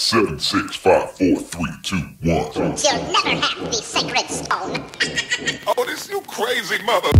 7, 6, 5, 4, 3, 2, 1. You'll never have the sacred stone. Oh, this you crazy mother.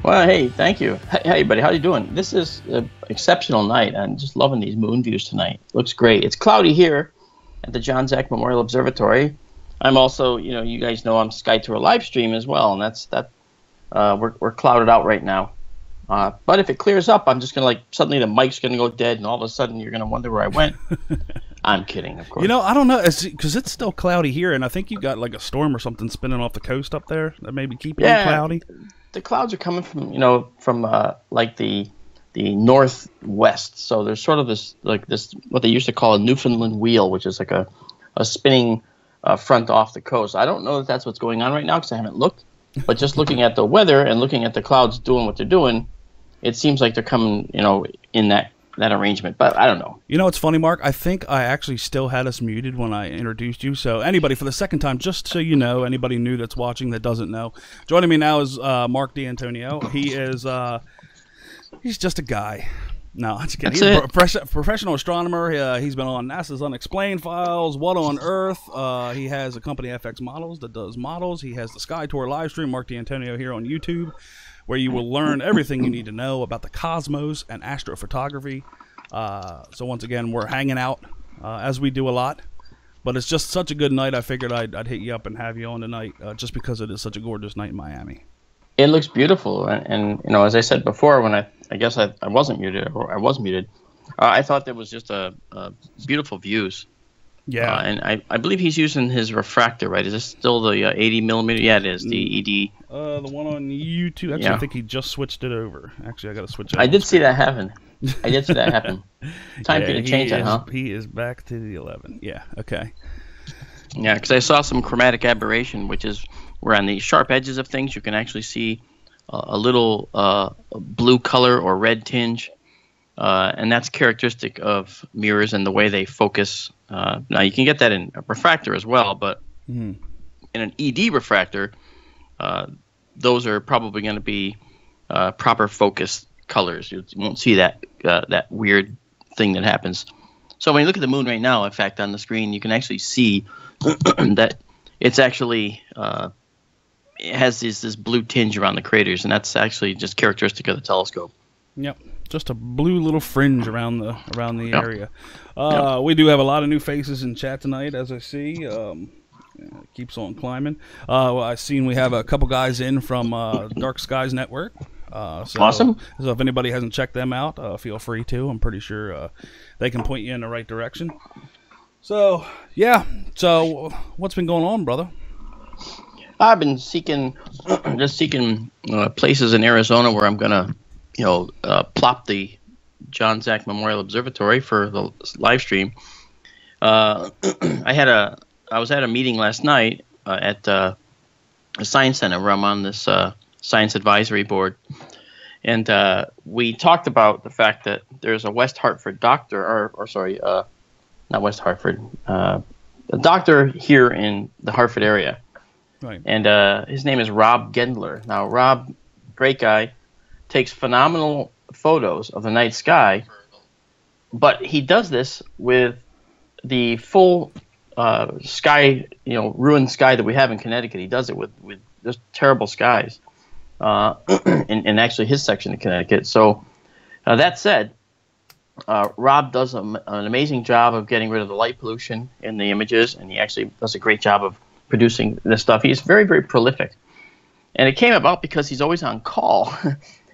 Well, hey, thank you. Hey, buddy, how you doing? This is an exceptional night. I'm just loving these moon views tonight. Looks great. It's cloudy here at the John Zach Memorial Observatory. I'm also, you guys know I'm Sky Tour live stream as well, and we're clouded out right now. But if it clears up, I'm just gonna suddenly the mic's gonna go dead, and all of a sudden you're gonna wonder where I went. I'm kidding, of course. I don't know, because it's still cloudy here, and I think you got like a storm or something spinning off the coast up there that may be keeping it cloudy. The clouds are coming from the northwest. So there's sort of this what they used to call a Newfoundland wheel, which is like a spinning front off the coast. I don't know if that's what's going on right now because I haven't looked. But just looking at the weather and looking at the clouds doing what they're doing, it seems like they're coming, in that arrangement. But I don't know. It's funny, Mark. I think I actually still had us muted when I introduced you. So anybody, for the second time, just so you know, anybody new that's watching that doesn't know, joining me now is Mark D'Antonio. He is he's just a guy. No, I'm just kidding. He's a professional astronomer. He's been on NASA's Unexplained Files, What on Earth. He has a company, FX Models, that does models. He has the Sky Tour live stream, Mark D'Antonio, here on YouTube, where you will learn everything you need to know about the cosmos and astrophotography. So once again, we're hanging out, as we do a lot. But it's just such a good night, I figured I'd hit you up and have you on tonight, just because it is such a gorgeous night in Miami. It looks beautiful, and as I said before, when I guess I wasn't muted, or I was muted, I thought there was just a beautiful views. Yeah. And I believe he's using his refractor, right? Is this still the 80 millimeter? Yeah, it is, the ED. The one on YouTube, actually, I think he just switched it over. Actually, I got to switch it. I did see that happen. Time for you to change that, huh? He is back to the 11. Yeah, okay. Yeah, because I saw some chromatic aberration, which is where on the sharp edges of things you can actually see a little blue color or red tinge, and that's characteristic of mirrors and the way they focus. Now you can get that in a refractor as well, but in an ED refractor, those are probably going to be proper focus colors. You won't see that weird thing that happens. So when you look at the moon right now, in fact, on the screen, you can actually see that it's actually it has this blue tinge around the craters, and that's actually just characteristic of the telescope. Yep, just a blue little fringe around the area. We do have a lot of new faces in chat tonight, as I see. It keeps on climbing. I've seen we have a couple guys in from Dark Skies Network. Awesome. So if anybody hasn't checked them out, feel free to. I'm pretty sure they can point you in the right direction. So, yeah. So, what's been going on, brother? I've been seeking places in Arizona where I'm gonna, plop the John Zach Memorial Observatory for the live stream. I was at a meeting last night at a science center where I'm on this science advisory board, and we talked about the fact that there's a West Hartford doctor, not West Hartford, a doctor here in the Hartford area. Right. And his name is Rob Gendler. Now, Rob, great guy, takes phenomenal photos of the night sky, but he does this with the full sky, ruined sky that we have in Connecticut. He does it with just terrible skies in actually his section of Connecticut. So that said, Rob does an amazing job of getting rid of the light pollution in the images, and he actually does a great job of producing this stuff. He's very, very prolific. And it came about because he's always on call.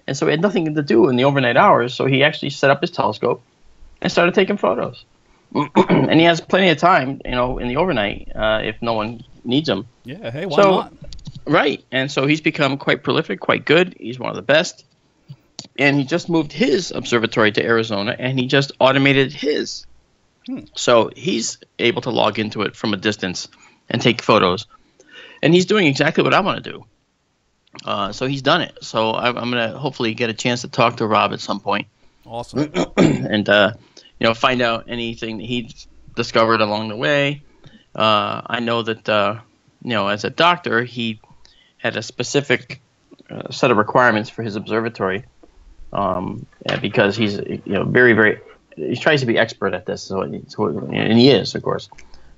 And so he had nothing to do in the overnight hours, so he actually set up his telescope and started taking photos. And he has plenty of time, in the overnight, if no one needs him. Yeah, hey, why not? Right. And so he's become quite prolific, quite good. He's one of the best. And he just moved his observatory to Arizona, and he just automated his. So he's able to log into it from a distance and take photos. And he's doing exactly what I want to do. So he's done it. So I'm going to hopefully get a chance to talk to Rob at some point. Awesome. And, find out anything that he's discovered along the way. I know that, as a doctor, he had a specific set of requirements for his observatory because he's, very, very, he tries to be expert at this. And he is, of course.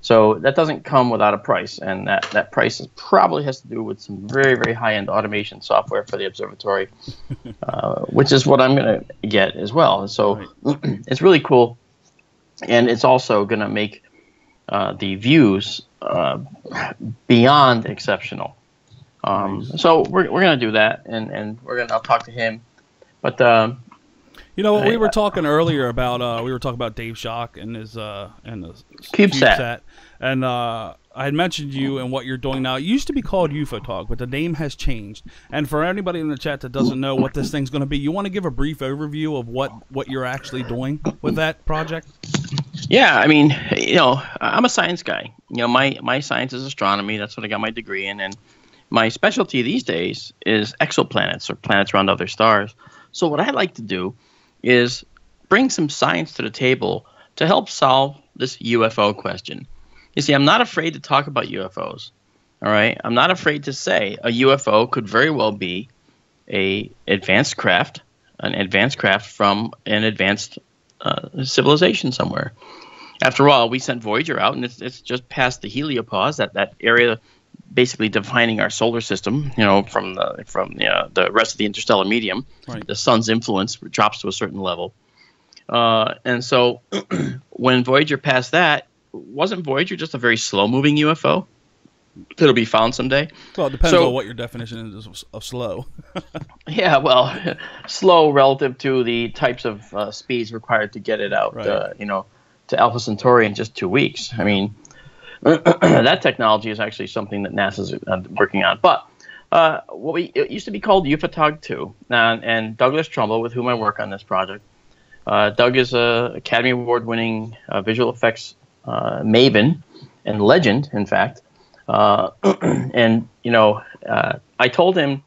So that doesn't come without a price, and that price probably has to do with some very, very high-end automation software for the observatory, which is what I'm going to get as well. So it's really cool, and it's also going to make the views beyond exceptional. So we're going to do that, and I'll talk to him. But you know what, we were talking earlier about we were talking about Dave Schock and his CubeSat. And I had mentioned you and what you're doing now. It used to be called Ufo Talk, but the name has changed. And for anybody in the chat that doesn't know what this thing's going to be, you want to give a brief overview of what you're actually doing with that project? Yeah, I mean, I'm a science guy. My science is astronomy. That's what I got my degree in. And my specialty these days is exoplanets, or planets around other stars. So what I like to do is bring some science to the table to help solve this UFO question. You see, I'm not afraid to talk about UFOs, all right? I'm not afraid to say a UFO could very well be an advanced craft from an advanced civilization somewhere. After all, we sent Voyager out, and it's just past the heliopause, that area basically defining our solar system, from the rest of the interstellar medium. Right. The sun's influence drops to a certain level. And so when Voyager passed that, wasn't Voyager just a very slow-moving UFO that'll be found someday? Well, it depends on what your definition is of slow. Yeah, well, slow relative to the types of speeds required to get it out, right. To Alpha Centauri in just 2 weeks. I mean, that technology is actually something that NASA's working on. But it used to be called Ufotog 2, and Douglas Trumbull, with whom I work on this project, Doug is a Academy Award-winning visual effects maven and legend, in fact. And I told him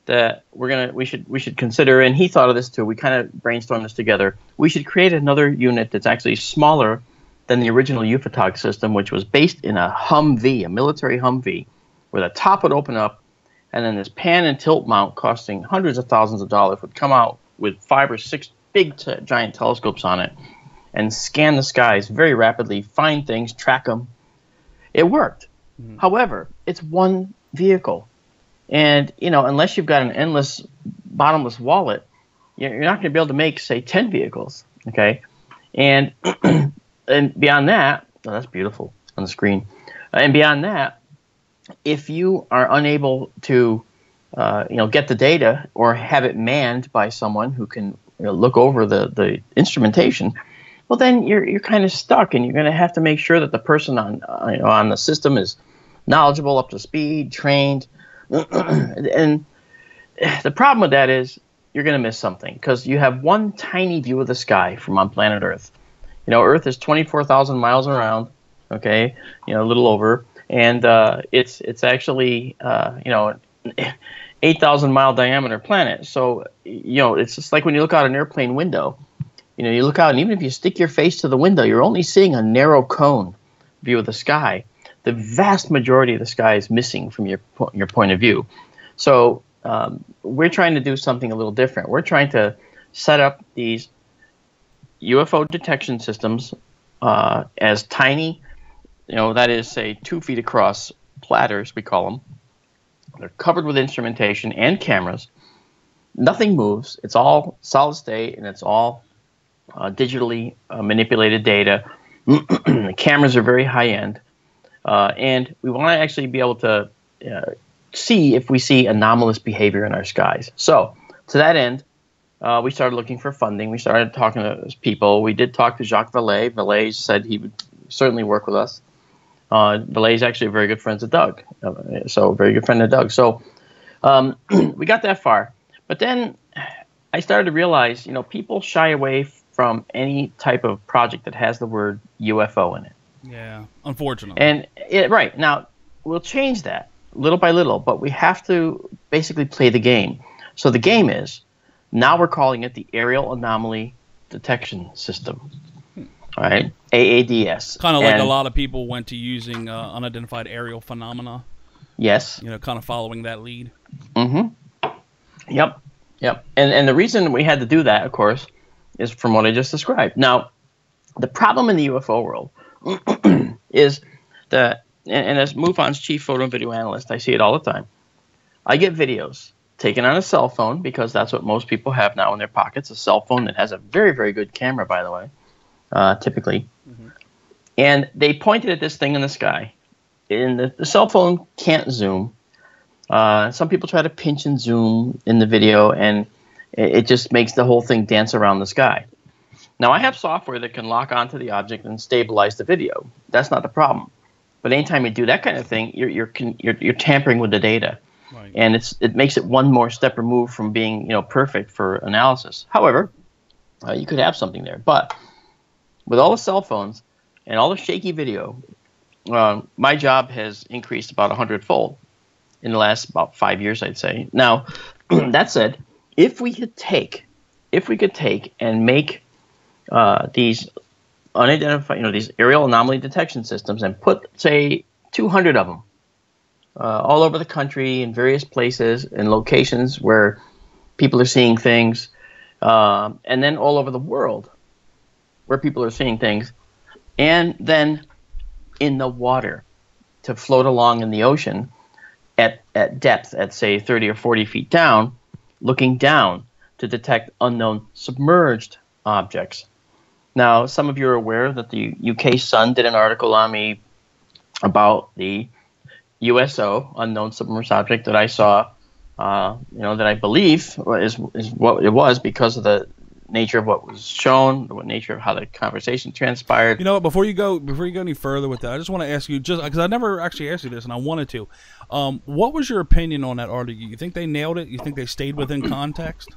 that we should consider, and he thought of this too. We kind of brainstormed this together. We should create another unit that's actually smaller than the original Ufotog system, which was based in a Humvee, a military Humvee, where the top would open up, and then this pan and tilt mount costing hundreds of thousands of dollars would come out with 5 or 6 big giant telescopes on it and scan the skies very rapidly, find things, track them. It worked. Mm-hmm. However, it's one vehicle. And, unless you've got an endless, bottomless wallet, you're not going to be able to make, say, 10 vehicles, okay? And and beyond that, that's beautiful on the screen. And beyond that, if you are unable to, get the data or have it manned by someone who can look over the instrumentation, well, then you're kind of stuck, and you're going to have to make sure that the person on the system is knowledgeable, up to speed, trained. And the problem with that is you're going to miss something, because you have one tiny view of the sky from on planet Earth. Earth is 24,000 miles around, okay, a little over, and it's actually 8,000 mile diameter planet. So it's just like when you look out an airplane window. You look out, and even if you stick your face to the window, you're only seeing a narrow cone view of the sky. The vast majority of the sky is missing from your point of view. So we're trying to do something a little different. We're trying to set up these UFO detection systems as tiny, that is, say, 2 feet across platters, we call them. They're covered with instrumentation and cameras. Nothing moves. It's all solid state, and it's all digitally manipulated data. The cameras are very high-end. And we want to actually be able to see if we see anomalous behavior in our skies. So to that end, we started looking for funding. We started talking to people. We did talk to Jacques Vallée. Vallée said he would certainly work with us. Vallée is actually a very good friend of Doug. So very good friend of Doug. So we got that far. But then I started to realize, people shy away from any type of project that has the word UFO in it. Yeah, unfortunately. And right now, we'll change that little by little, but we have to basically play the game. So the game is, now we're calling it the Aerial Anomaly Detection System. All right, AADS. Kind of like a lot of people went to using unidentified aerial phenomena. Yes. Kind of following that lead. Mm-hmm. Yep. And the reason we had to do that, of course, is from what I just described. Now, the problem in the UFO world is that, and as MUFON's chief photo and video analyst, I see it all the time. I get videos taken on a cell phone, because that's what most people have now in their pockets, a cell phone that has a very, very good camera, by the way, typically. Mm-hmm. And they pointed at this thing in the sky. And the cell phone can't zoom. Some people try to pinch and zoom in the video, and it just makes the whole thing dance around the sky. Now, I have software that can lock onto the object and stabilize the video. That's not the problem. But anytime you do that kind of thing, you're tampering with the data. Right. And it makes it one more step removed from being perfect for analysis. However, you could have something there. But with all the cell phones and all the shaky video, my job has increased about 100-fold in the last about 5 years, I'd say. Now, that said, if we could take and make these unidentified, these aerial anomaly detection systems, and put, say, 200 of them all over the country in various places and locations where people are seeing things, and then all over the world where people are seeing things, and then in the water to float along in the ocean at depth at, say, 30 or 40 feet down, looking down to detect unknown submerged objects. Now, some of you are aware that the UK Sun did an article on me about the USO, unknown submerged object, that I saw, that I believe is what it was, because of the nature of what was shown, the nature of how the conversation transpired. You know what? Before you go any further with that, I just want to ask you, just because I never actually asked you this, and I wanted to. What was your opinion on that article? You think they nailed it? You think they stayed within context?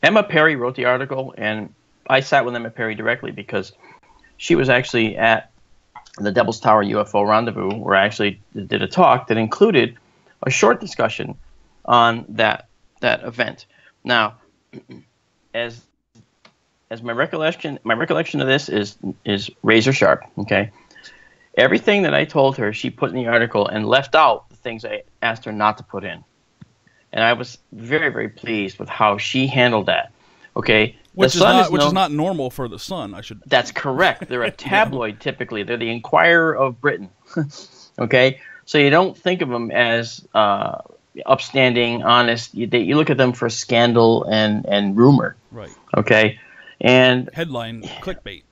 Emma Perry wrote the article, and I sat with Emma Perry directly because she was actually at the Devil's Tower UFO Rendezvous, where I actually did a talk that included a short discussion on that event. Now, as my recollection of this is razor sharp. Okay, everything that I told her, she put in the article and left out the things I asked her not to put in, and I was very, very pleased with how she handled that. Okay. Which is not normal for the Sun. That's correct. They're a tabloid typically. They're the Inquirer of Britain. Okay, so you don't think of them as upstanding, honest. You look at them for scandal and rumor. Right. Okay, and headline clickbait.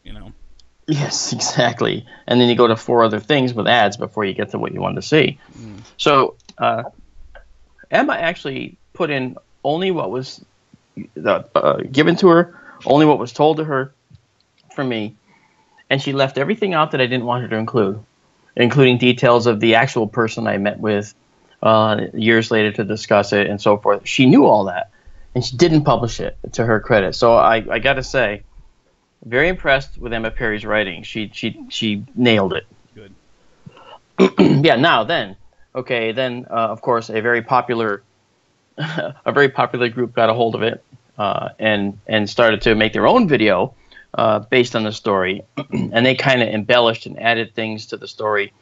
Yes, exactly. And then you go to 4 other things with ads before you get to what you want to see. Mm. So Emma actually put in only what was given to her, only what was told to her from me, and she left everything out that I didn't want her to include, including details of the actual person I met with years later to discuss it and so forth. She knew all that, and she didn't publish it, to her credit. So I got to say, very impressed with Emma Perry's writing. She nailed it. Good. Yeah. Now then, okay. Then of course a very popular group got a hold of it and started to make their own video based on the story, and they kind of embellished and added things to the story,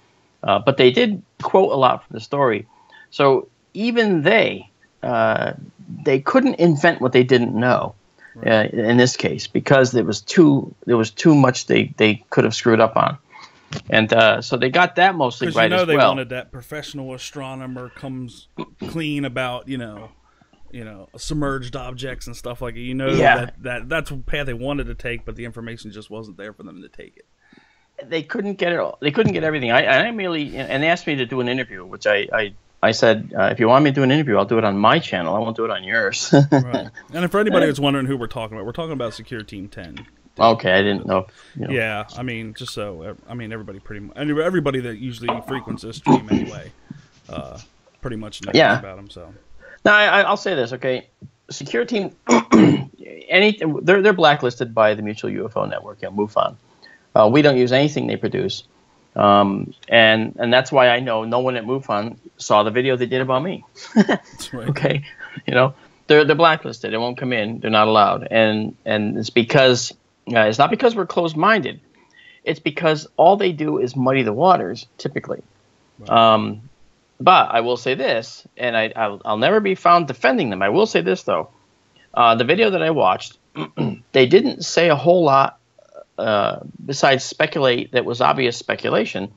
but they did quote a lot from the story. So even they couldn't invent what they didn't know. Right. In this case, because there was too much they could have screwed up on. And so they got that mostly right as well. They wanted that professional astronomer comes clean about, submerged objects and stuff like it. Yeah. That's the path they wanted to take, but the information just wasn't there for them to take it. They couldn't get it all. They couldn't get everything. I merely, and they asked me to do an interview, which I said, if you want me to do an interview, I'll do it on my channel. I won't do it on yours. Right. And for anybody that's wondering who we're talking about Secure Team 10. Okay, I didn't know. Yeah, just so everybody everybody that usually frequents this stream anyway, pretty much knows about them. So now I'll say this, okay? Secure Team, they're blacklisted by the Mutual UFO Network, MUFON. We don't use anything they produce, and that's why I know no one at MUFON saw the video they did about me. That's right. Okay, they're blacklisted. They won't come in. They're not allowed, and it's because. It's not because we're closed-minded. It's because all they do is muddy the waters, typically. Right. But I will say this, and I'll never be found defending them. I will say this, though. The video that I watched, they didn't say a whole lot besides speculate that was obvious speculation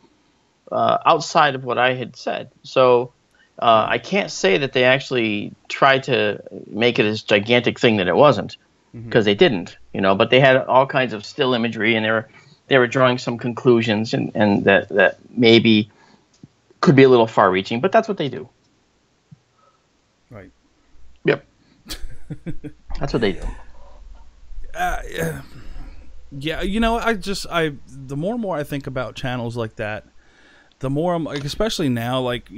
outside of what I had said. So I can't say that they actually tried to make it this gigantic thing that it wasn't, because they didn't, but they had all kinds of still imagery, and they were drawing some conclusions, and that maybe could be a little far reaching, but that's what they do. Right. Yep. That's what they do. Yeah, the more and more I think about channels like that, the more I'm like, especially now, like,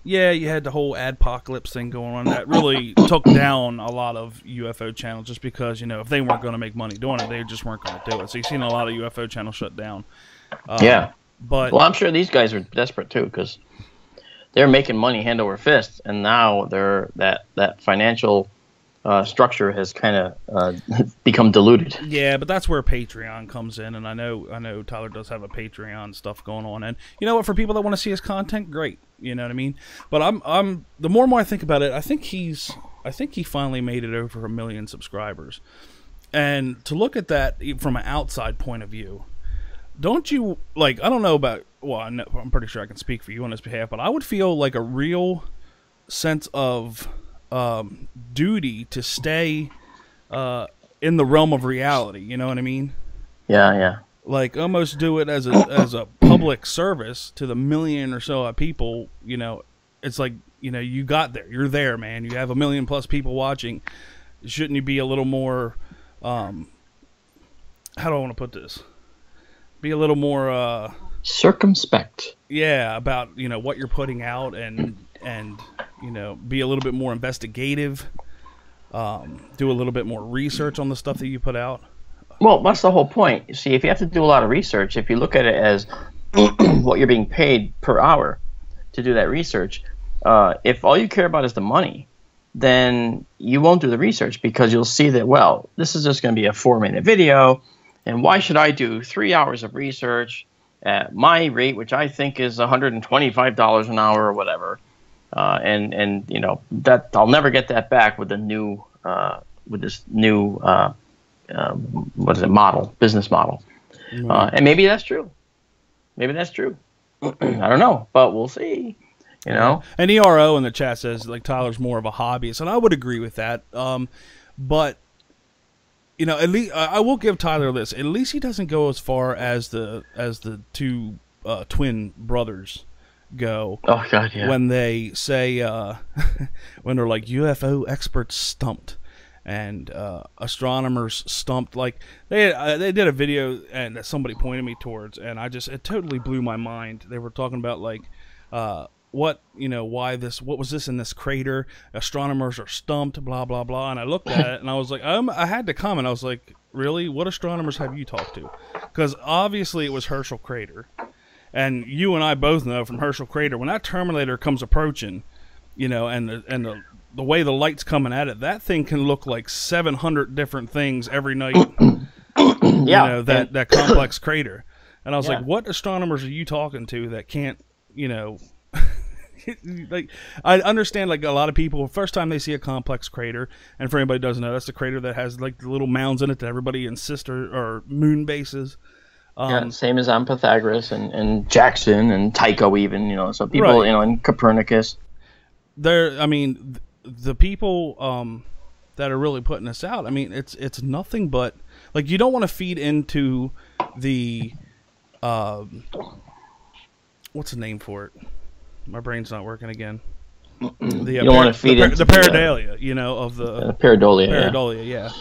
yeah, you had the whole adpocalypse thing going on that really took down a lot of UFO channels, just because, if they weren't going to make money doing it, they just weren't going to do it. So you've seen a lot of UFO channels shut down. Yeah. But well, I'm sure these guys are desperate too, because they're making money hand over fist, and now that financial structure has kind of become diluted. Yeah, but that's where Patreon comes in, and I know Tyler does have a Patreon stuff going on, and you know what? For people that want to see his content, great. You know what I mean? But I'm the more and more I think about it, I think he finally made it over 1 million subscribers, and to look at that from an outside point of view, don't you like? I don't know about. Well, I'm pretty sure I can speak for you on his behalf, but I would feel like a real sense of duty to stay in the realm of reality. You know what I mean? Yeah. Like almost do it as a public service to the million or so of people. It's like you got there. You're there, man. You have 1 million plus people watching. Shouldn't you be a little more? How do I want to put this? Be a little more circumspect. Yeah, about what you're putting out, and be a little bit more investigative. Do a little bit more research on the stuff that you put out. Well, that's the whole point. You see, if you have to do a lot of research, if you look at it as what you're being paid per hour to do that research, if all you care about is the money, then you won't do the research, because you'll see that, well, this is just going to be a 4-minute video, and why should I do 3 hours of research at my rate, which I think is $125 an hour or whatever, and that I'll never get that back with the new business model. And maybe that's true. I don't know, but we'll see. And ERO in the chat says like Tyler's more of a hobbyist, and I would agree with that. But at least I will give Tyler this. At least he doesn't go as far as the two twin brothers go. Oh God, yeah. When they say when they're like UFO experts stumped and astronomers stumped, like they did a video and that somebody pointed me towards, and it totally blew my mind. They were talking about like what was this in this crater? Astronomers are stumped, blah blah blah. And I looked at it and I was like, I had to comment. I was like, really? What astronomers have you talked to? Because obviously it was Herschel Crater, and you and I both know from Herschel Crater, when that Terminator comes approaching, and the way the light's coming at it, that thing can look like 700 different things every night. Yeah, that complex crater. And I was like, what astronomers are you talking to that can't, like, I understand, like, a lot of people, first time they see a complex crater, and for anybody who doesn't know, that's the crater that has, like, the little mounds in it that everybody insists are moon bases. Same as on Pythagoras and Jackson and Tycho even, so people, right. And Copernicus. The people that are really putting this out, it's nothing but, like, you don't want to feed into the, what's the name for it? My brain's not working again. You don't want to feed into the pareidolia, of the pareidolia. Pareidolia,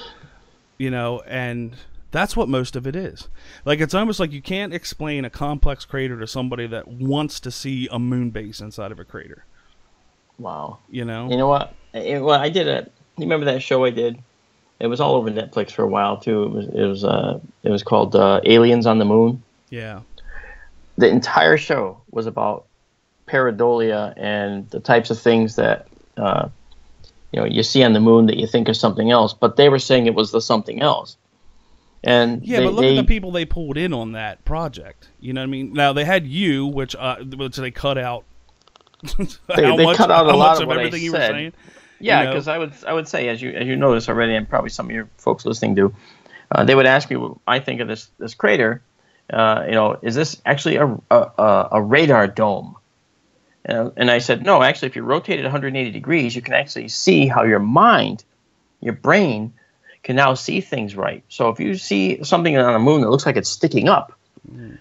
yeah. And that's what most of it is. Like, it's almost like you can't explain a complex crater to somebody that wants to see a moon base inside of a crater. Wow. You know what? I did you remember that show I did? It was all over Netflix for a while too. It was called Aliens on the Moon. Yeah. The entire show was about pareidolia and the types of things that you see on the moon that you think is something else, but they were saying it was the something else. And yeah, but look at the people they pulled in on that project. You know what I mean? Now they had you, which they cut out. They cut out a lot of what everything I you said. were saying. Yeah, because I would say, as you notice already, and probably some of your folks listening do, they would ask me what I think of this crater, is this actually a radar dome? And I said, no, actually, if you rotate it 180 degrees, you can actually see how your mind, your brain, can now see things right. So if you see something on the moon that looks like it's sticking up,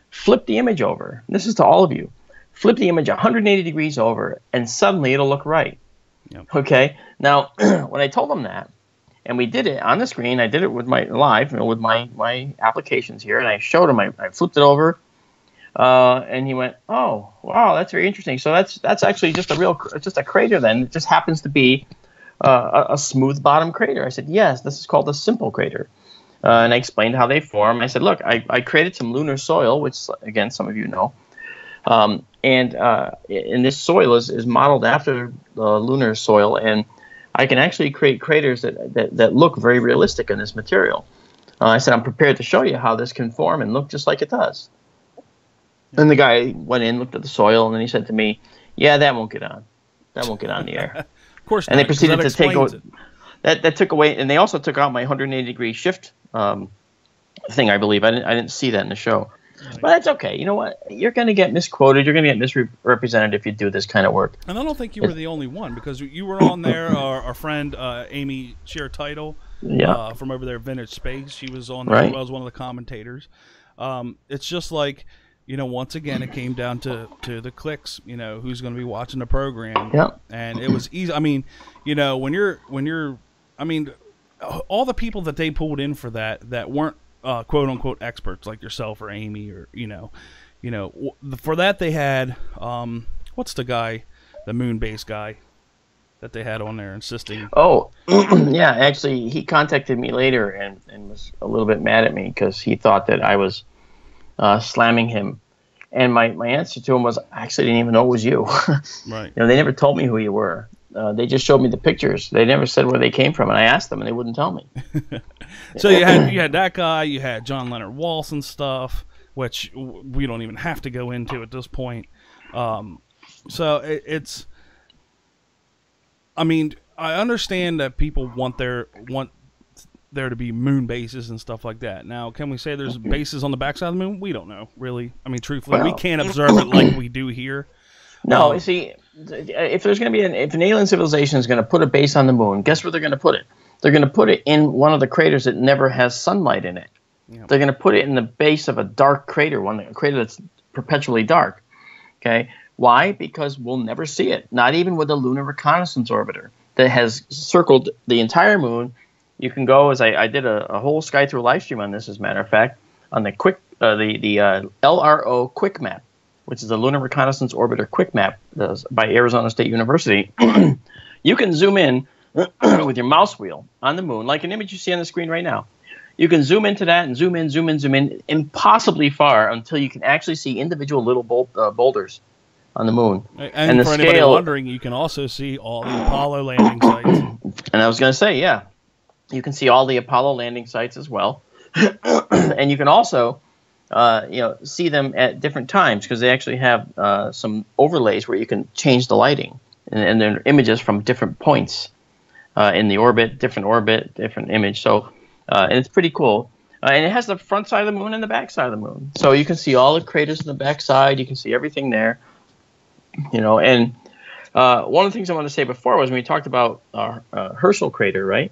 flip the image over. This is to all of you. Flip the image 180 degrees over, and suddenly it'll look right. Yep. Okay? Now, when I told them that, and we did it on the screen, I did it with my live, with my applications here, and I showed him, I flipped it over, and he went, "Oh, wow, that's very interesting. So that's actually just a crater then. It just happens to be a smooth bottom crater." I said, "Yes, this is called a simple crater." And I explained how they form. I said, "Look, I created some lunar soil, which again some of you know, and this soil is modeled after the lunar soil, and I can actually create craters that look very realistic in this material." I said, "I'm prepared to show you how this can form and look just like it does." And the guy went in, looked at the soil, and then he said to me, "Yeah, that won't get on. That won't get on the air." Of course not, and they proceeded that to take explains away, that took away, and they also took out my 180 degree shift thing. I believe I didn't see that in the show, but that's okay. You know what? You're going to get misquoted. You're going to get misrepresented if you do this kind of work. And I don't think you were the only one, because you were on there. Our friend Amy shared title from over there, Vintage Space. She was on there as well as one of the commentators. It's just like, once again, it came down to the clicks. Who's going to be watching the program? Yeah. And it was easy. I mean, when you're, I mean, all the people that they pulled in for that weren't quote unquote experts like yourself or Amy or for that they had what's the guy, the moon base guy that they had on there insisting. Oh, yeah. Actually, he contacted me later and was a little bit mad at me because he thought that I was slamming him. And my answer to him was, I actually didn't even know it was you. Right. They never told me who you were. They just showed me the pictures. They never said where they came from, and I asked them, and they wouldn't tell me. So you had that guy. You had John Leonard Walsh and stuff, which we don't even have to go into at this point. So it's. I mean, I understand that people want there to be moon bases and stuff like that. Now, can we say there's bases on the backside of the moon? We don't know, really. I mean, truthfully, we can't observe it like we do here. No, you see, if there's going to be if an alien civilization is going to put a base on the moon, guess where they're going to put it? They're going to put it in one of the craters that never has sunlight in it. Yep. They're going to put it in the base of a dark crater, a crater that's perpetually dark. Okay, why? Because we'll never see it, not even with a lunar reconnaissance orbiter that has circled the entire moon. You can go, as I did a whole Sky Through live stream on this, as a matter of fact, on the LRO Quick Map, which is the Lunar Reconnaissance Orbiter Quick Map by Arizona State University. You can zoom in with your mouse wheel on the moon, like an image you see on the screen right now. You can zoom into that and zoom in, impossibly far until you can actually see individual little boulders on the moon. And the for anybody wondering, you can also see all the Apollo landing sites. And I was going to say, yeah, you can see all the Apollo landing sites as well. And you can also see them at different times because they actually have some overlays where you can change the lighting. And they're images from different points in the orbit, different image. So and it's pretty cool. And it has the front side of the moon and the back side of the moon. So you can see all the craters on the back side. You can see everything there. And one of the things I wanted to say before was when we talked about Herschel crater, right?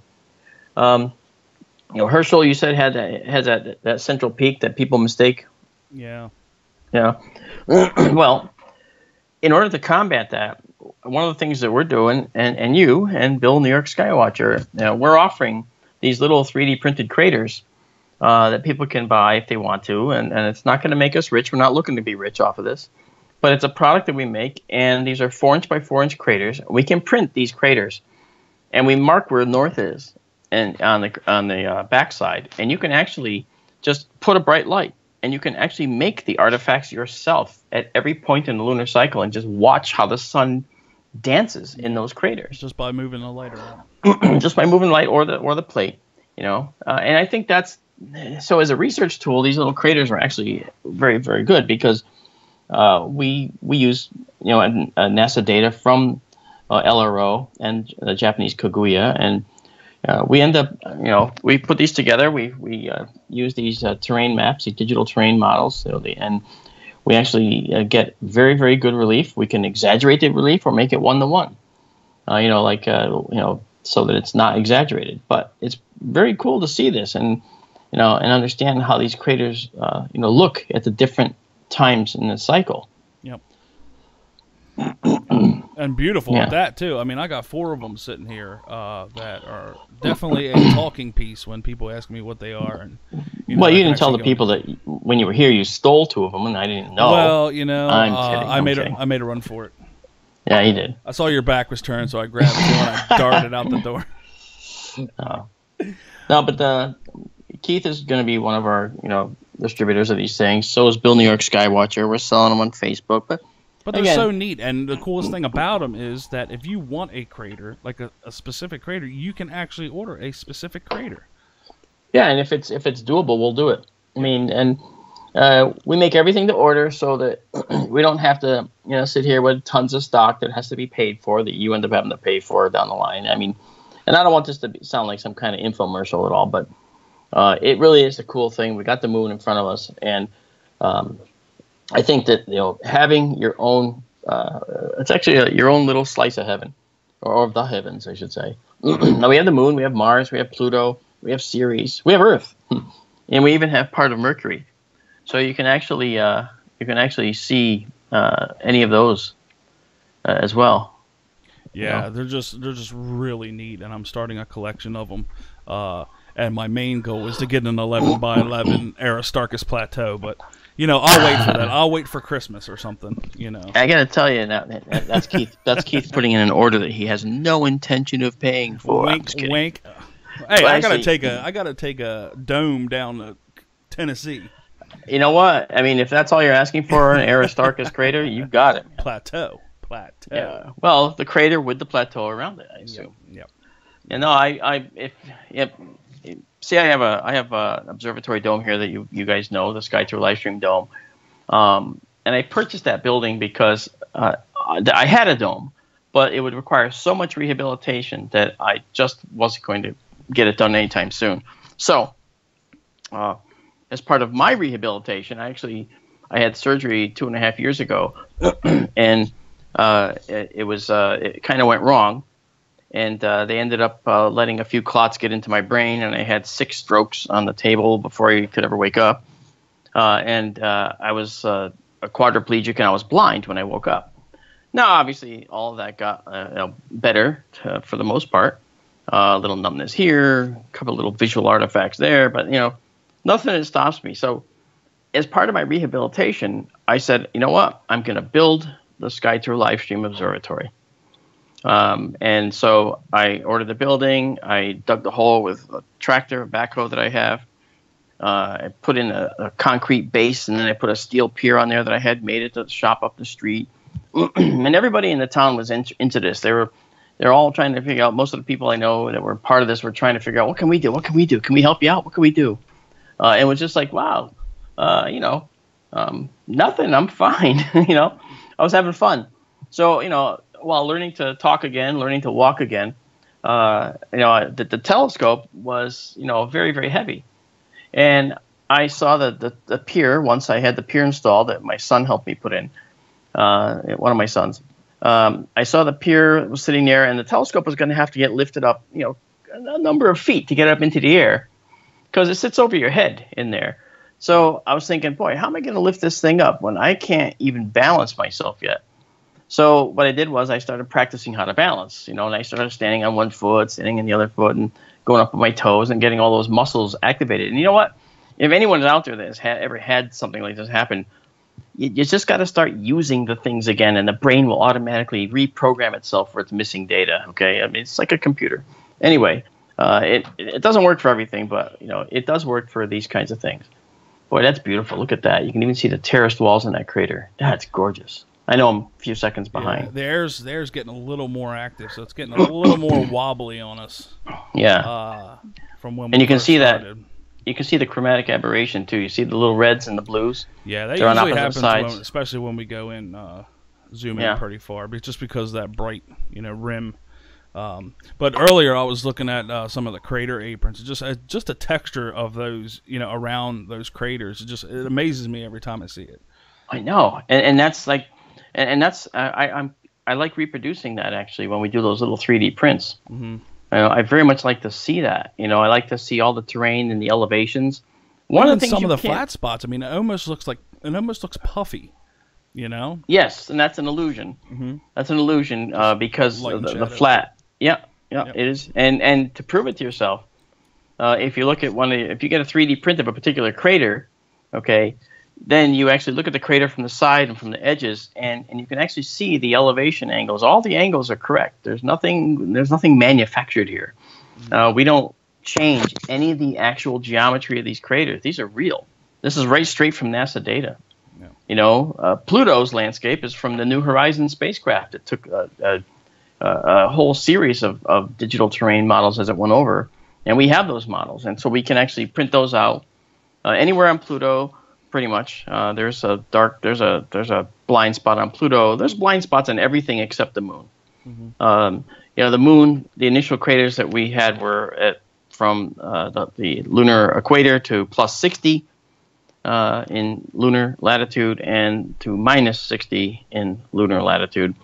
Herschel, you said has that central peak that people mistake. Yeah. Yeah. Well, in order to combat that, one of the things that we're doing, and you and Bill, New York Skywatcher, we're offering these little 3D printed craters that people can buy if they want to, and it's not going to make us rich. We're not looking to be rich off of this, but it's a product that we make, and these are 4-inch by 4-inch craters. We can print these craters, and we mark where north is, and on the backside, and you can actually just put a bright light, and you can actually make the artifacts yourself at every point in the lunar cycle, and just watch how the sun dances in those craters just by moving the light around. Just by moving the light or the plate, and I think that's so. As a research tool, these little craters are actually very, very good because we use NASA data from LRO and the Japanese Kaguya, and we end up, we put these together. We use these terrain maps, these digital terrain models, and we actually get very, very good relief. We can exaggerate the relief or make it 1-to-1. So that it's not exaggerated. But it's very cool to see this and understand how these craters, look at the different times in the cycle. Yep. And beautiful at that too. I mean, I got 4 of them sitting here that are definitely a talking piece when people ask me what they are. And you didn't tell the people that when you were here you stole 2 of them, and I didn't know. Well, I'm kidding. I made a run for it. Yeah, he did. I saw your back was turned, so I grabbed it and I darted out the door. No, but Keith is going to be one of our distributors of these things. So is Bill New York Skywatcher. We're selling them on Facebook, but they're so neat. And the coolest thing about them is that if you want a crater, like a specific crater, you can actually order a specific crater. Yeah, and if it's doable, we'll do it. I mean, and we make everything to order so that we don't have to sit here with tons of stock that has to be paid for that you end up having to pay for down the line. I mean, and I don't want this to sound like some kind of infomercial at all, but it really is a cool thing. We got the moon in front of us, and I think that having your own it's actually your own little slice of heaven, or of the heavens, I should say. Now we have the moon, we have Mars, we have Pluto, we have Ceres, we have Earth, and we even have part of Mercury. So you can actually see any of those as well. Yeah, they're just really neat, and I'm starting a collection of them. And my main goal is to get an 11 by 11 Aristarchus plateau, but I'll wait for that. I'll wait for Christmas or something. I gotta tell you now, that's Keith. That's Keith putting in an order that he has no intention of paying for. Wink, wink. Hey, I gotta take a dome down to Tennessee. You know what? I mean, if that's all you're asking for, an Aristarchus crater, you got it. Man. Plateau. Yeah. Well, the crater with the plateau around it, I assume. Yep. And no, I have an observatory dome here that you guys know, the Sky Tour Livestream dome. And I purchased that building because I had a dome, but it would require so much rehabilitation that I just wasn't going to get it done anytime soon. So, as part of my rehabilitation, I had surgery 2.5 years ago, and it kind of went wrong, and they ended up letting a few clots get into my brain, and I had 6 strokes on the table before I could ever wake up, and I was a quadriplegic, and I was blind when I woke up. Now, obviously, all of that got better for the most part. A little numbness here, a couple of little visual artifacts there, but nothing that stops me. So, as part of my rehabilitation, I said, you know what? I'm going to build the Sky Tour Livestream Observatory. And so I ordered the building. I dug the hole with a tractor, a backhoe that I have. I put in a concrete base, and then I put a steel pier on there that I had made at the shop up the street. And everybody in the town was into this. They're all trying to figure out. Most of the people I know that were part of this were trying to figure out, what can we do? What can we do? Can we help you out? What can we do? And it was just like, wow, nothing. I'm fine. I was having fun. So, while learning to talk again, learning to walk again, the telescope was, very, very heavy. And I saw the pier, once I had the pier installed that my son helped me put in, one of my sons. I saw the pier was sitting there, and the telescope was going to have to get lifted up, a number of feet to get up into the air, because it sits over your head in there. So I was thinking, boy, how am I going to lift this thing up when I can't even balance myself yet? So what I did was I started practicing how to balance, and I started standing on one foot, standing on the other foot, and going up with my toes and getting all those muscles activated. And you know what? If anyone's out there that has ever had something like this happen, you just got to start using the things again, and the brain will automatically reprogram itself for its missing data. Okay, I mean, it's like a computer. Anyway, it doesn't work for everything, but it does work for these kinds of things. Boy, that's beautiful. Look at that. You can even see the terraced walls in that crater. That's gorgeous. I know I'm a few seconds behind. Yeah, the air's getting a little more active, so it's getting a little more wobbly on us. Yeah. From when and we you can see started. that. You can see the chromatic aberration too. You see the little reds and the blues. Yeah, that They're usually happens, especially when we go in, zoom in Yeah. pretty far, but just because of that bright, rim But earlier I was looking at some of the crater aprons. Just the texture of those, around those craters. It amazes me every time I see it. I know, and that's like, and that's I like reproducing that actually when we do those little 3D prints. Mm-hmm. I very much like to see that. I like to see all the terrain and the elevations. One of the things some of the flat spots. I mean, it almost looks puffy. Yes, and that's an illusion. Mm-hmm. That's an illusion because of the flat. Yeah, Yep. It is. And to prove it to yourself, if you look at if you get a 3D print of a particular crater, okay, then you actually look at the crater from the side and from the edges, and you can actually see the elevation angles. All the angles are correct. There's nothing manufactured here. We don't change any of the actual geometry of these craters. These are real. This is right straight from NASA data. Yeah. Pluto's landscape is from the New Horizons spacecraft. It took a whole series of digital terrain models as it went over, and we have those models, and so we can actually print those out anywhere on Pluto. Pretty much, there's a blind spot on Pluto. There's blind spots on everything except the Moon. Mm-hmm. The Moon, the initial craters that we had were from the lunar equator to plus 60 in lunar latitude and to minus 60 in lunar latitude.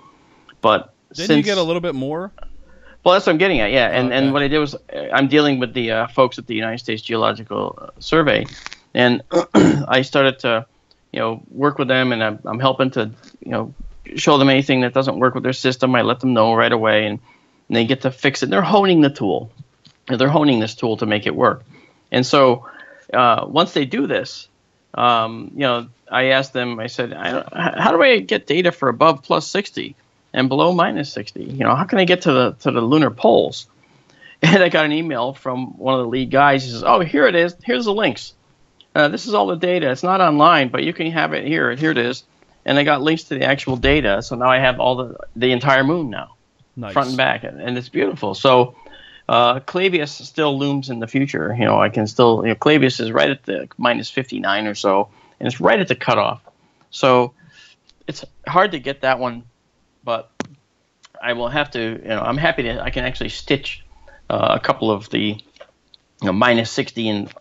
But didn't you get a little bit more? Well, that's what I'm getting at, yeah. And what I did was I'm dealing with the folks at the United States Geological Survey. And I started to, work with them, and I'm helping to, show them anything that doesn't work with their system. I let them know right away, and they get to fix it. They're honing the tool. They're honing this tool to make it work. And so once they do this, I asked them, I said, how do I get data for above plus 60 and below minus 60? How can I get to the lunar poles? And I got an email from one of the lead guys. He says, oh, here it is. Here's the links. This is all the data. It's not online, but you can have it here. Here it is. And I got links to the actual data. So now I have all the entire Moon now, nice. Front and back, and it's beautiful. So Clavius still looms in the future. I can still, Clavius is right at the minus 59 or so, and it's right at the cutoff. So it's hard to get that one, but I will have to, I'm happy that I can actually stitch a couple of the minus 60 and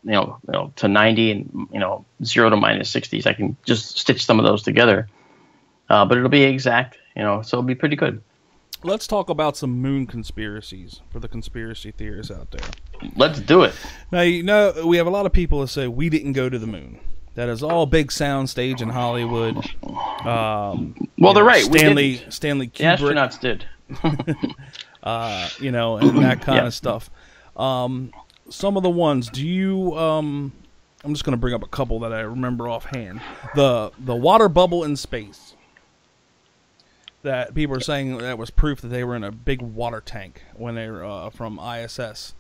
to 90 and 0 to minus 60s. I can just stitch some of those together, but it'll be exact, so it'll be pretty good. Let's talk about some moon conspiracies for the conspiracy theorists out there. Let's do it. Now, we have a lot of people that say we didn't go to the moon. That is all big sound stage in Hollywood. They're right. Stanley Kubrick. The astronauts did. And that kind of stuff. Some of the ones, I'm just going to bring up a couple that I remember offhand. The water bubble in space. That people are saying that was proof that they were in a big water tank when they were from ISS.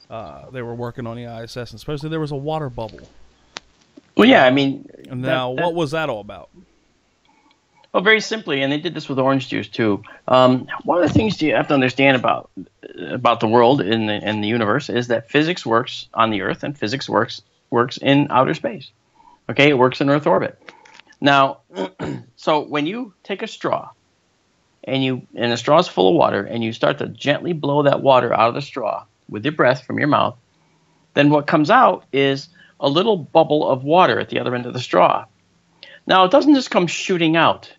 They were working on the ISS, and supposedly there was a water bubble. Well, yeah, I mean... what was that all about? Well, very simply, and they did this with orange juice too. One of the things you have to understand about the world and the universe is that physics works on the Earth and physics works in outer space. Okay, it works in Earth orbit. Now, so when you take a straw and the straw is full of water, and you start to gently blow that water out of the straw with your breath from your mouth, then what comes out is a little bubble of water at the other end of the straw. Now, it doesn't just come shooting out.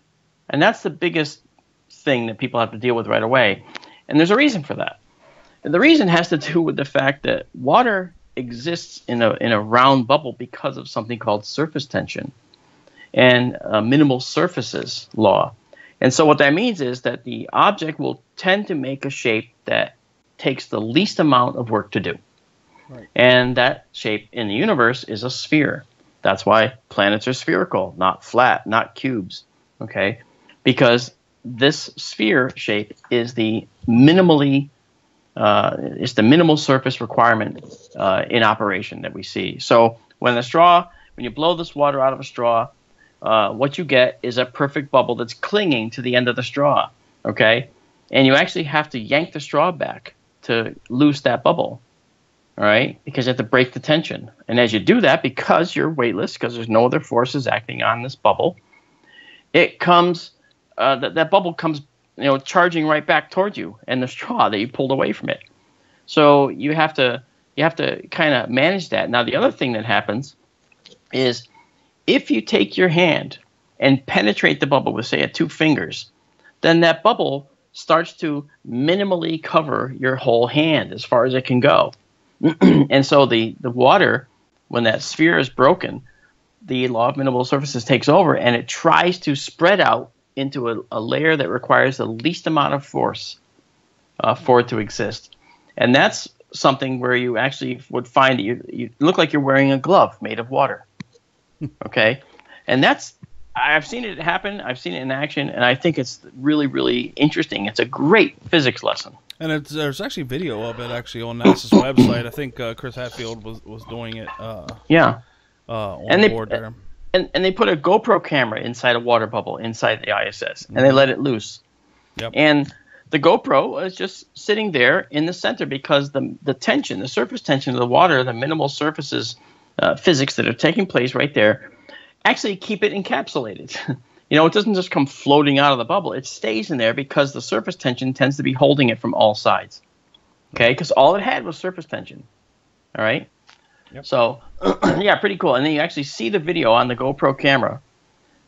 And that's the biggest thing that people have to deal with right away. And there's a reason for that. And the reason has to do with the fact that water exists in a round bubble because of something called surface tension and minimal surfaces law. And so what that means is that the object will tend to make a shape that takes the least amount of work to do. Right. And that shape in the universe is a sphere. That's why planets are spherical, not flat, not cubes. Okay? Because this sphere shape is the minimal surface requirement in operation that we see. So when you blow this water out of a straw, what you get is a perfect bubble that's clinging to the end of the straw. Okay? And you actually have to yank the straw back to loose that bubble. All right, because you have to break the tension. And as you do that, because you're weightless, because there's no other forces acting on this bubble, it comes, that bubble comes charging right back towards you, and the straw that you pulled away from it. So you have to kind of manage that. Now, the other thing that happens is if you take your hand and penetrate the bubble with, say, 2 fingers, then that bubble starts to minimally cover your whole hand as far as it can go. And so the water, when that sphere is broken, the law of minimal surfaces takes over, and it tries to spread out into a layer that requires the least amount of force for it to exist. And that's something where you actually would find that you look like you're wearing a glove made of water. Okay? And I've seen it happen. I've seen it in action, and I think it's really, really interesting. It's a great physics lesson. And there's actually video of it actually on NASA's website. I think Chris Hadfield was doing it. On board there. And they put a GoPro camera inside a water bubble inside the ISS, and they let it loose. Yep. And the GoPro is just sitting there in the center because the tension, the surface tension of the water, the minimal surfaces physics that are taking place right there, actually keep it encapsulated. It doesn't just come floating out of the bubble. It stays in there because the surface tension tends to be holding it from all sides. Okay, because all it had was surface tension. All right? Yep. So, yeah, pretty cool. And then you actually see the video on the GoPro camera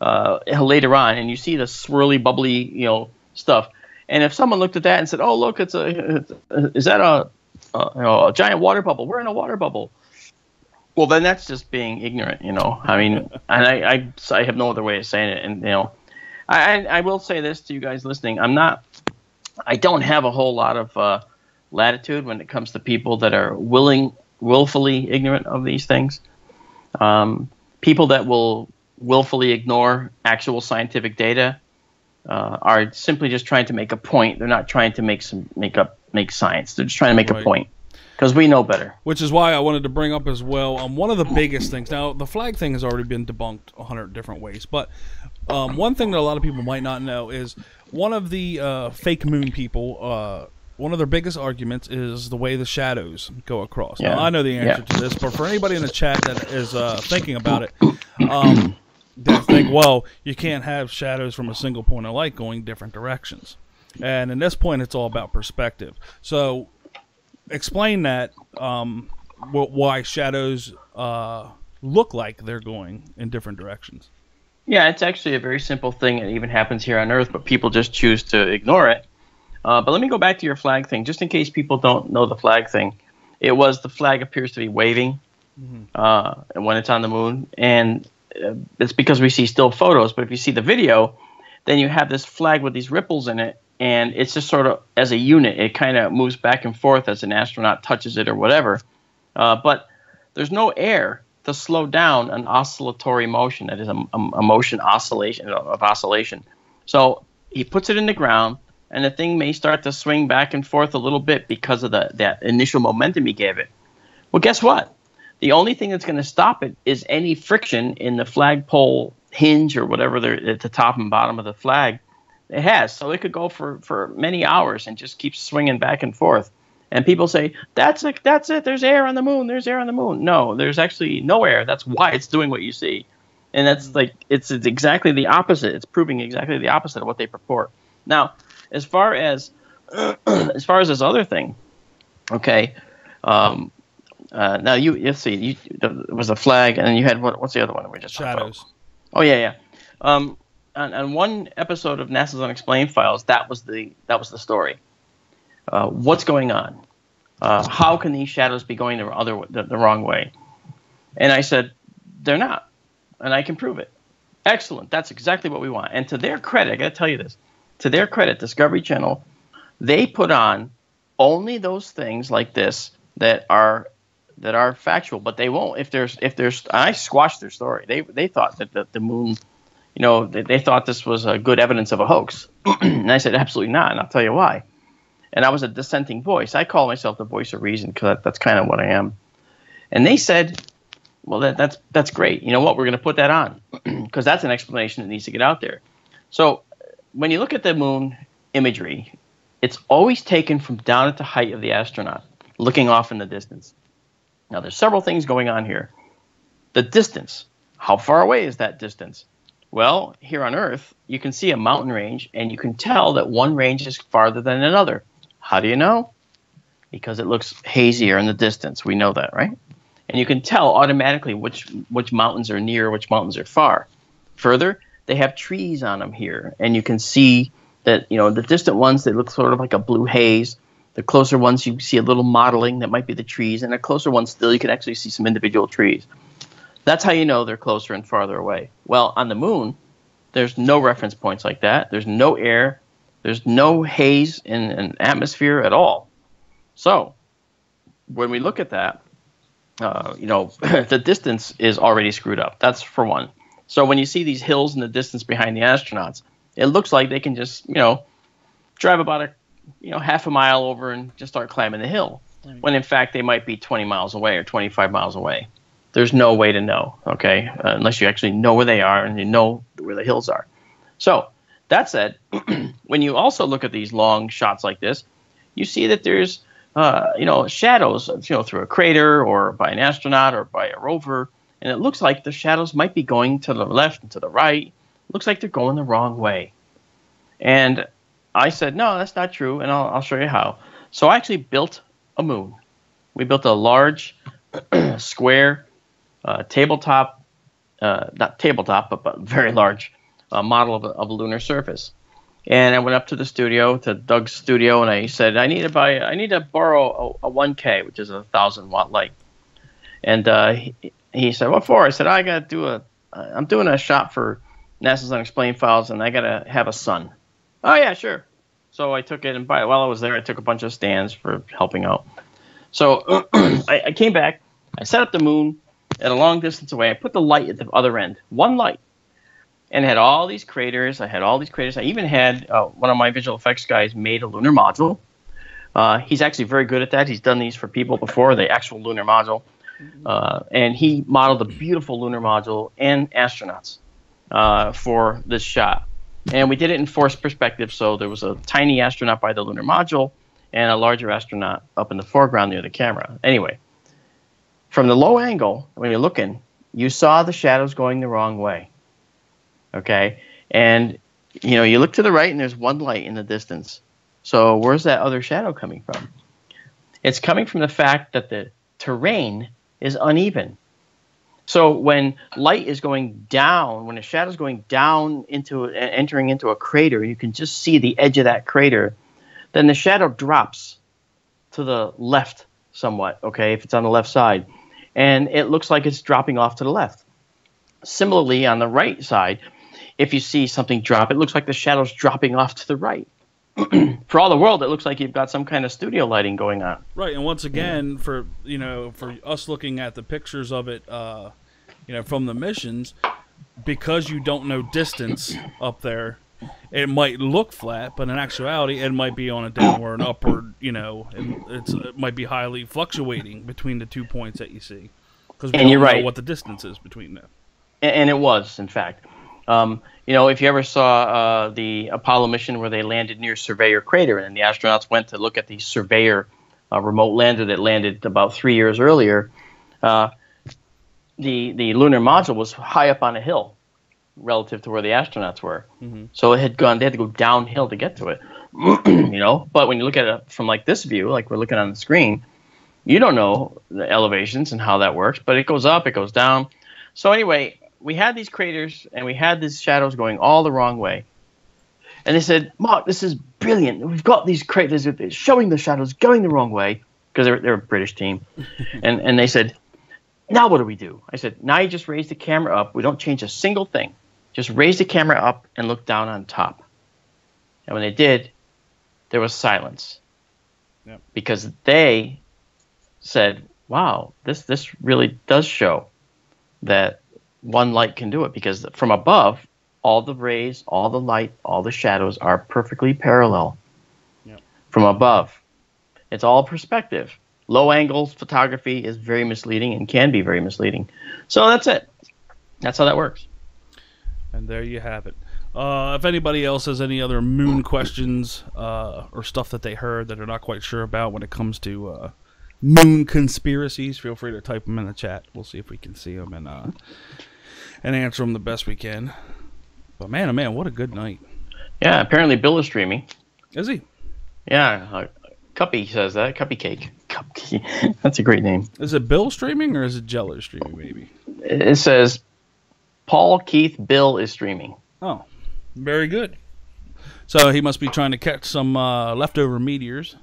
later on, and you see the swirly, bubbly, stuff. And if someone looked at that and said, "Oh, look, is that a giant water bubble? We're in a water bubble." Well, then that's just being ignorant, I mean, and I have no other way of saying it. And I will say this to you guys listening: I don't have a whole lot of latitude when it comes to people that are willfully ignorant of these things. People that will willfully ignore actual scientific data are simply just trying to make a point. They're not trying to make science. They're just trying to make a point. Because we know better. Which is why I wanted to bring up as well one of the biggest things. Now, the flag thing has already been debunked 100 different ways. But one thing that a lot of people might not know is one of the fake moon people, one of their biggest arguments is the way the shadows go across. Yeah. Now, I know the answer to this, but for anybody in the chat that is thinking about it, they think, well, you can't have shadows from a single point of light going different directions. And in this point, it's all about perspective. So explain that, why shadows look like they're going in different directions. Yeah, it's actually a very simple thing. It even happens here on Earth, but people just choose to ignore it. But let me go back to your flag thing, just in case people don't know the flag thing. It was the flag appears to be waving when it's on the moon, and it's because we see still photos. But if you see the video, then you have this flag with these ripples in it, and it's just sort of as a unit. It kind of moves back and forth as an astronaut touches it or whatever. But there's no air to slow down an oscillatory motion. That is a motion oscillation of oscillation. So he puts it in the ground, and the thing may start to swing back and forth a little bit because of that initial momentum he gave it. Well, guess what? The only thing that's going to stop it is any friction in the flagpole hinge or whatever at the top and bottom of the flag it has. So it could go for many hours and just keep swinging back and forth. And people say, that's it. There's air on the moon. There's air on the moon. No, there's actually no air. That's why it's doing what you see. And that's it's exactly the opposite. It's proving exactly the opposite of what they purport. Now, as far as this other thing, okay. Now let's see. There was a flag, and then you had what's the other one that we just shadows. Talked about? Oh yeah. On one episode of NASA's Unexplained Files, that was the story. What's going on? How can these shadows be going the wrong way? And I said, they're not, and I can prove it. Excellent. That's exactly what we want. And to their credit, I got to tell you this. To their credit, Discovery Channel, they put on only those things like this that are factual, but they won't if there's. I squashed their story. They thought that the moon, they thought this was a good evidence of a hoax, and I said absolutely not, and I'll tell you why. And I was a dissenting voice. I call myself the voice of reason because that's kind of what I am. And they said, well, that's great. You know what? We're going to put that on because that's an explanation that needs to get out there. So when you look at the moon imagery, it's always taken from down at the height of the astronaut, looking off in the distance. Now, there's several things going on here. The distance. How far away is that distance? Well, here on Earth, you can see a mountain range, and you can tell that one range is farther than another. How do you know? Because it looks hazier in the distance. We know that, right? And you can tell automatically which mountains are near, which mountains are far. Further, they have trees on them here, and you can see that, you know, the distant ones, they look sort of like a blue haze. The closer ones, you see a little modeling that might be the trees, and the closer ones still, you can actually see some individual trees. That's how you know they're closer and farther away. Well, on the moon, there's no reference points like that. There's no air. There's no haze in an atmosphere at all. So when we look at that, you know, the distance is already screwed up. That's for one. So when you see these hills in the distance behind the astronauts, it looks like they can just, you know, drive about half a mile over and just start climbing the hill. Right. When in fact they might be 20 miles away or 25 miles away. There's no way to know, okay, unless you actually know where they are and you know where the hills are. So that said, when you also look at these long shots like this, you see that there's shadows, through a crater or by an astronaut or by a rover, and it looks like the shadows might be going to the left and to the right. It looks like they're going the wrong way. And I said, no, that's not true, and I'll show you how. So I actually built a moon. We built a large square tabletop, not tabletop, but very large model of a lunar surface. And I went up to the studio, to Doug's studio, and I said, I need to borrow a 1K, which is a 1,000-watt light. And he said, what for? I said, I'm doing a shot for NASA's Unexplained Files, and I got to have a sun. Oh, yeah, sure. So I took it, and while I was there, I took a bunch of stands for helping out. So I came back. I set up the moon at a long distance away. I put the light at the other end, one light, and had all these craters. I even had one of my visual effects guys made a lunar module. He's actually very good at that. He's done these for people before, the actual lunar module. And he modeled a beautiful lunar module and astronauts for this shot. And we did it in forced perspective, so there was a tiny astronaut by the lunar module and a larger astronaut up in the foreground near the camera. Anyway, from the low angle, when you're looking, you saw the shadows going the wrong way. Okay? And, you look to the right and there's one light in the distance. So where's that other shadow coming from? It's coming from the fact that the terrain is uneven. So when light is going down, when a shadow is going down entering into a crater, you can just see the edge of that crater. Then the shadow drops to the left somewhat, okay, if it's on the left side. And it looks like it's dropping off to the left. Similarly, on the right side, if you see something drop, it looks like the shadow's dropping off to the right. For all the world, it looks like you've got some kind of studio lighting going on. Right, and once again, for us looking at the pictures of it, from the missions, because you don't know distance up there, it might look flat, but in actuality, it might be on a downward, upward, it might be highly fluctuating between the 2 points that you see, because we don't know what the distance is between them. And it was, in fact. If you ever saw the Apollo mission where they landed near Surveyor Crater, and the astronauts went to look at the Surveyor remote lander that landed about 3 years earlier, the lunar module was high up on a hill relative to where the astronauts were. Mm-hmm. So they had to go downhill to get to it. But when you look at it from like this view, like we're looking on the screen, you don't know the elevations and how that works, but it goes up, it goes down. So anyway, we had these craters and we had these shadows going all the wrong way. And they said, Mark, this is brilliant. We've got these craters showing the shadows going the wrong way, because they're a British team. and they said, now what do we do? I said, now you just raise the camera up. We don't change a single thing. Just raise the camera up and look down on top. And when they did, there was silence. Yep. Because they said, wow, this really does show that one light can do it, because from above, all the rays, all the light, all the shadows are perfectly parallel. Yep. From above. It's all perspective. Low angle photography is very misleading and can be very misleading. So that's it. That's how that works. And there you have it. If anybody else has any other moon questions or stuff that they heard that they're not quite sure about when it comes to moon conspiracies, feel free to type them in the chat. We'll see if we can see them and answer them the best we can. But man, oh man, what a good night. Yeah, apparently Bill is streaming. Is he? Yeah, Cuppy says that. Cuppy Cake. Cuppy. That's a great name. Is it Bill streaming or is it Jello streaming, maybe? It says Paul Keith Bill is streaming. Oh, very good. So he must be trying to catch some leftover meteors.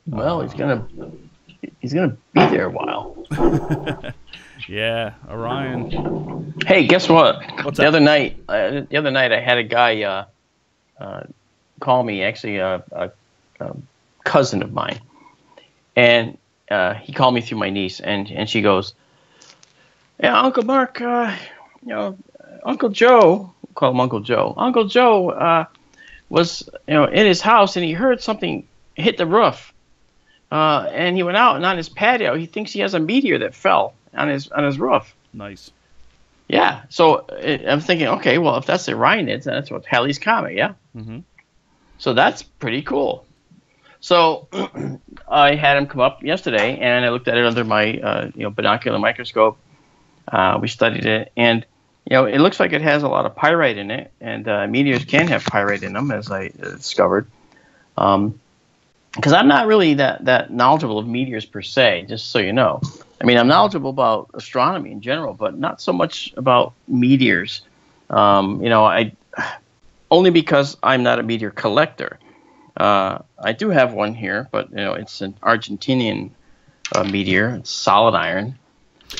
Well, he's gonna be there a while. Yeah, Orion. Hey, guess what? What's the that? other night I had a guy call me. Actually, a cousin of mine, and he called me through my niece, and she goes, "Yeah, Uncle Mark, Uncle Joe, we'll call him Uncle Joe. Uncle Joe was in his house, and he heard something hit the roof, and he went out, and on his patio, he thinks he has a meteor that fell on his roof." Nice. Yeah, so I'm thinking, okay, well, if that's the Orionids, that's what Halley's Comet, yeah. Mm-hmm. So that's pretty cool. So I had him come up yesterday, and I looked at it under my binocular microscope. We studied it, and it looks like it has a lot of pyrite in it, and meteors can have pyrite in them, as I discovered. Because I'm not really that knowledgeable of meteors per se, just so you know. I mean, I'm knowledgeable about astronomy in general, but not so much about meteors. I only because I'm not a meteor collector. I do have one here, but it's an Argentinian meteor. It's solid iron.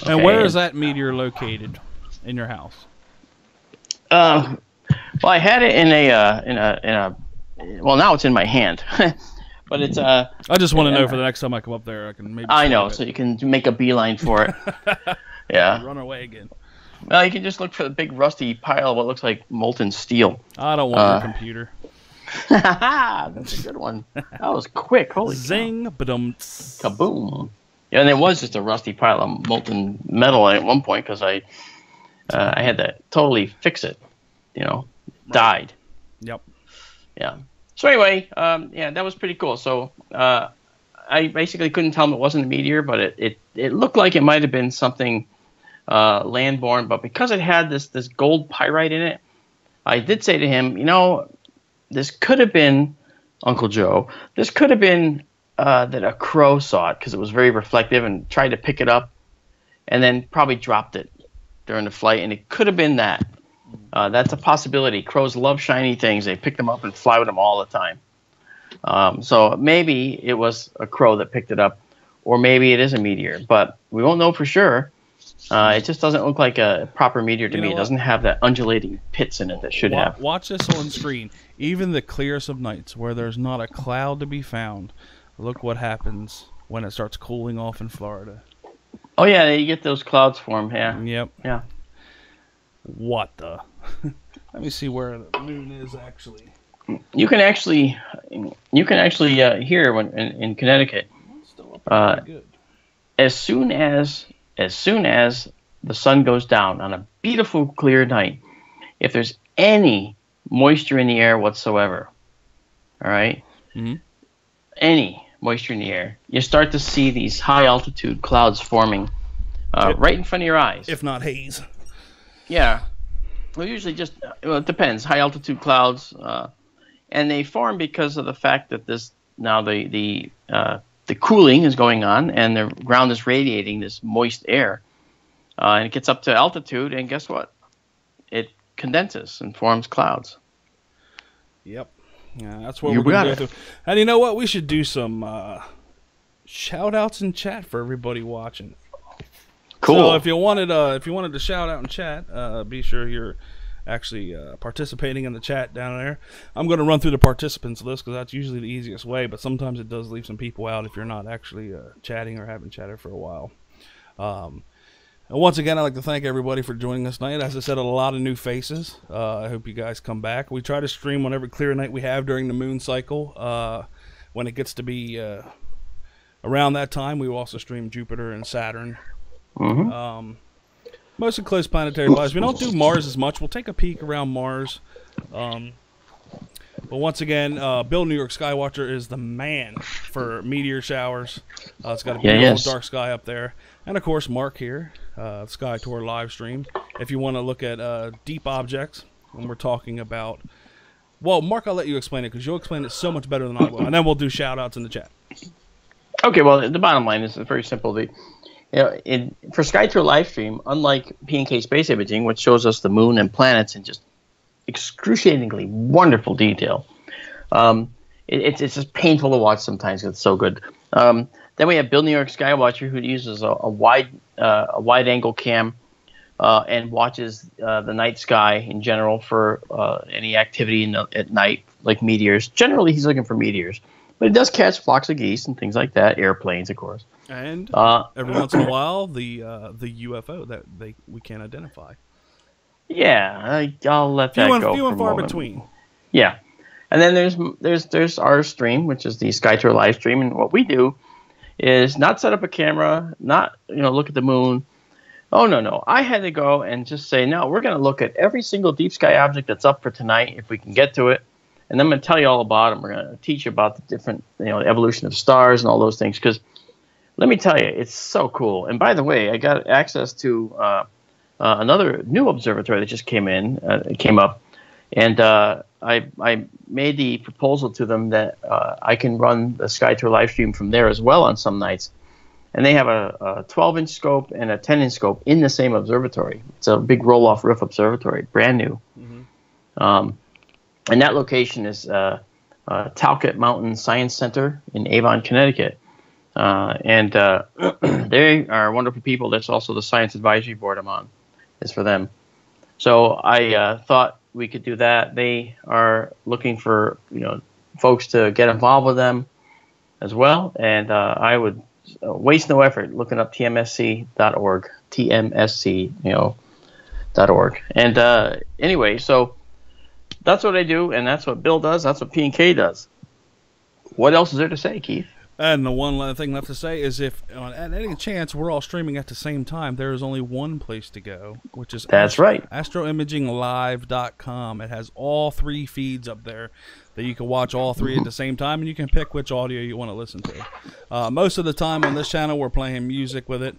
And where is that meteor located in your house? Well, I had it in a. Well, now it's in my hand. But it's I just want to know for the next time I come up there, I can maybe. I know, so you can make a beeline for it. Yeah. Run away again. Well, you can just look for the big rusty pile of what looks like molten steel. I don't want your computer. That's a good one. That was quick. Holy Zing, badum. Kaboom. Yeah, and it was just a rusty pile of molten metal at one point because I had to totally fix it. Died. Yep. Yeah. So anyway, that was pretty cool. So I basically couldn't tell him it wasn't a meteor, but it looked like it might have been something landborne. But because it had this gold pyrite in it, I did say to him, this could have been, Uncle Joe, this could have been that a crow saw it because it was very reflective and tried to pick it up and then probably dropped it during the flight. And it could have been that. That's a possibility. Crows love shiny things. They pick them up and fly with them all the time. So maybe it was a crow that picked it up, or maybe it is a meteor. But we won't know for sure. It just doesn't look like a proper meteor to me. It doesn't have that undulating pits in it that should have. Watch this on screen. Even the clearest of nights, where there's not a cloud to be found, look what happens when it starts cooling off in Florida. Oh, yeah, you get those clouds form, yeah. Yep. Yeah. What the? Let me see where the moon is actually. You can actually hear when in Connecticut. Still up pretty good. As soon as the sun goes down on a beautiful clear night, if there's any moisture in the air whatsoever, all right, any moisture in the air, you start to see these high altitude clouds forming right in front of your eyes. If not haze. Yeah. Well, usually it depends. High altitude clouds, and they form because of the fact that the cooling is going on and the ground is radiating this moist air, and it gets up to altitude, and guess what? It condenses and forms clouds. Yep. Yeah, that's what we're going to do. And you know what? We should do some shout-outs in chat for everybody watching. Cool. So if you wanted to shout out in chat, be sure you're actually participating in the chat down there. I'm going to run through the participants list because that's usually the easiest way, but sometimes it does leave some people out if you're not actually chatting or haven't chatted for a while. And once again, I'd like to thank everybody for joining us tonight. As I said, a lot of new faces. I hope you guys come back. We try to stream on every clear night we have during the moon cycle. When it gets to be around that time, we will also stream Jupiter and Saturn. Mostly close planetary bodies. We don't do Mars as much. We'll take a peek around Mars. But once again, Bill New York Skywatcher is the man for meteor showers. It's got a beautiful dark sky up there. And of course, Mark here, Sky Tour live stream. If you want to look at deep objects, when we're talking about. Well, Mark, I'll let you explain it because you'll explain it so much better than I will, and then we'll do shout-outs in the chat. Okay, well, the bottom line is very simple. For Sky Tour live stream, unlike P&K space imaging, which shows us the moon and planets in just excruciatingly wonderful detail, it's just painful to watch sometimes because it's so good. Then we have Bill New York Skywatcher, who uses a wide angle cam and watches the night sky in general for any activity at night, like meteors. Generally, he's looking for meteors, but he does catch flocks of geese and things like that, airplanes, of course. And every once in a while, the UFO that we can't identify. Yeah, I'll let that go. Few and far between. Yeah, and then there's our stream, which is the Sky Tour live stream, and what we do is not set up a camera, not look at the moon. Oh no! I had to go and just say, no, we're going to look at every single deep sky object that's up for tonight, if we can get to it, and I'm going to tell you all about them. We're going to teach you about the different, evolution of stars and all those things. Because let me tell you, it's so cool. And by the way, I got access to another new observatory that just came up, and I made the proposal to them that I can run the Sky Tour live stream from there as well on some nights. And they have a 12-inch scope and a 10-inch scope in the same observatory. It's a big roll-off roof observatory, brand new. Mm-hmm. And that location is Talcott Mountain Science Center in Avon, Connecticut. And they are wonderful people. That's also the Science Advisory Board I'm on. Is for them. So I thought we could do that. They are looking for folks to get involved with them as well. And I would waste no effort looking up tmsc.org, .org. And anyway, so that's what I do, and that's what Bill does. That's what P&K does. What else is there to say, Keith? And the one thing left to say is if at any chance we're all streaming at the same time, there is only one place to go, which is right. astroimaginglive.com. It has all 3 feeds up there that you can watch all 3 at the same time, and you can pick which audio you want to listen to. Most of the time on this channel, we're playing music with it.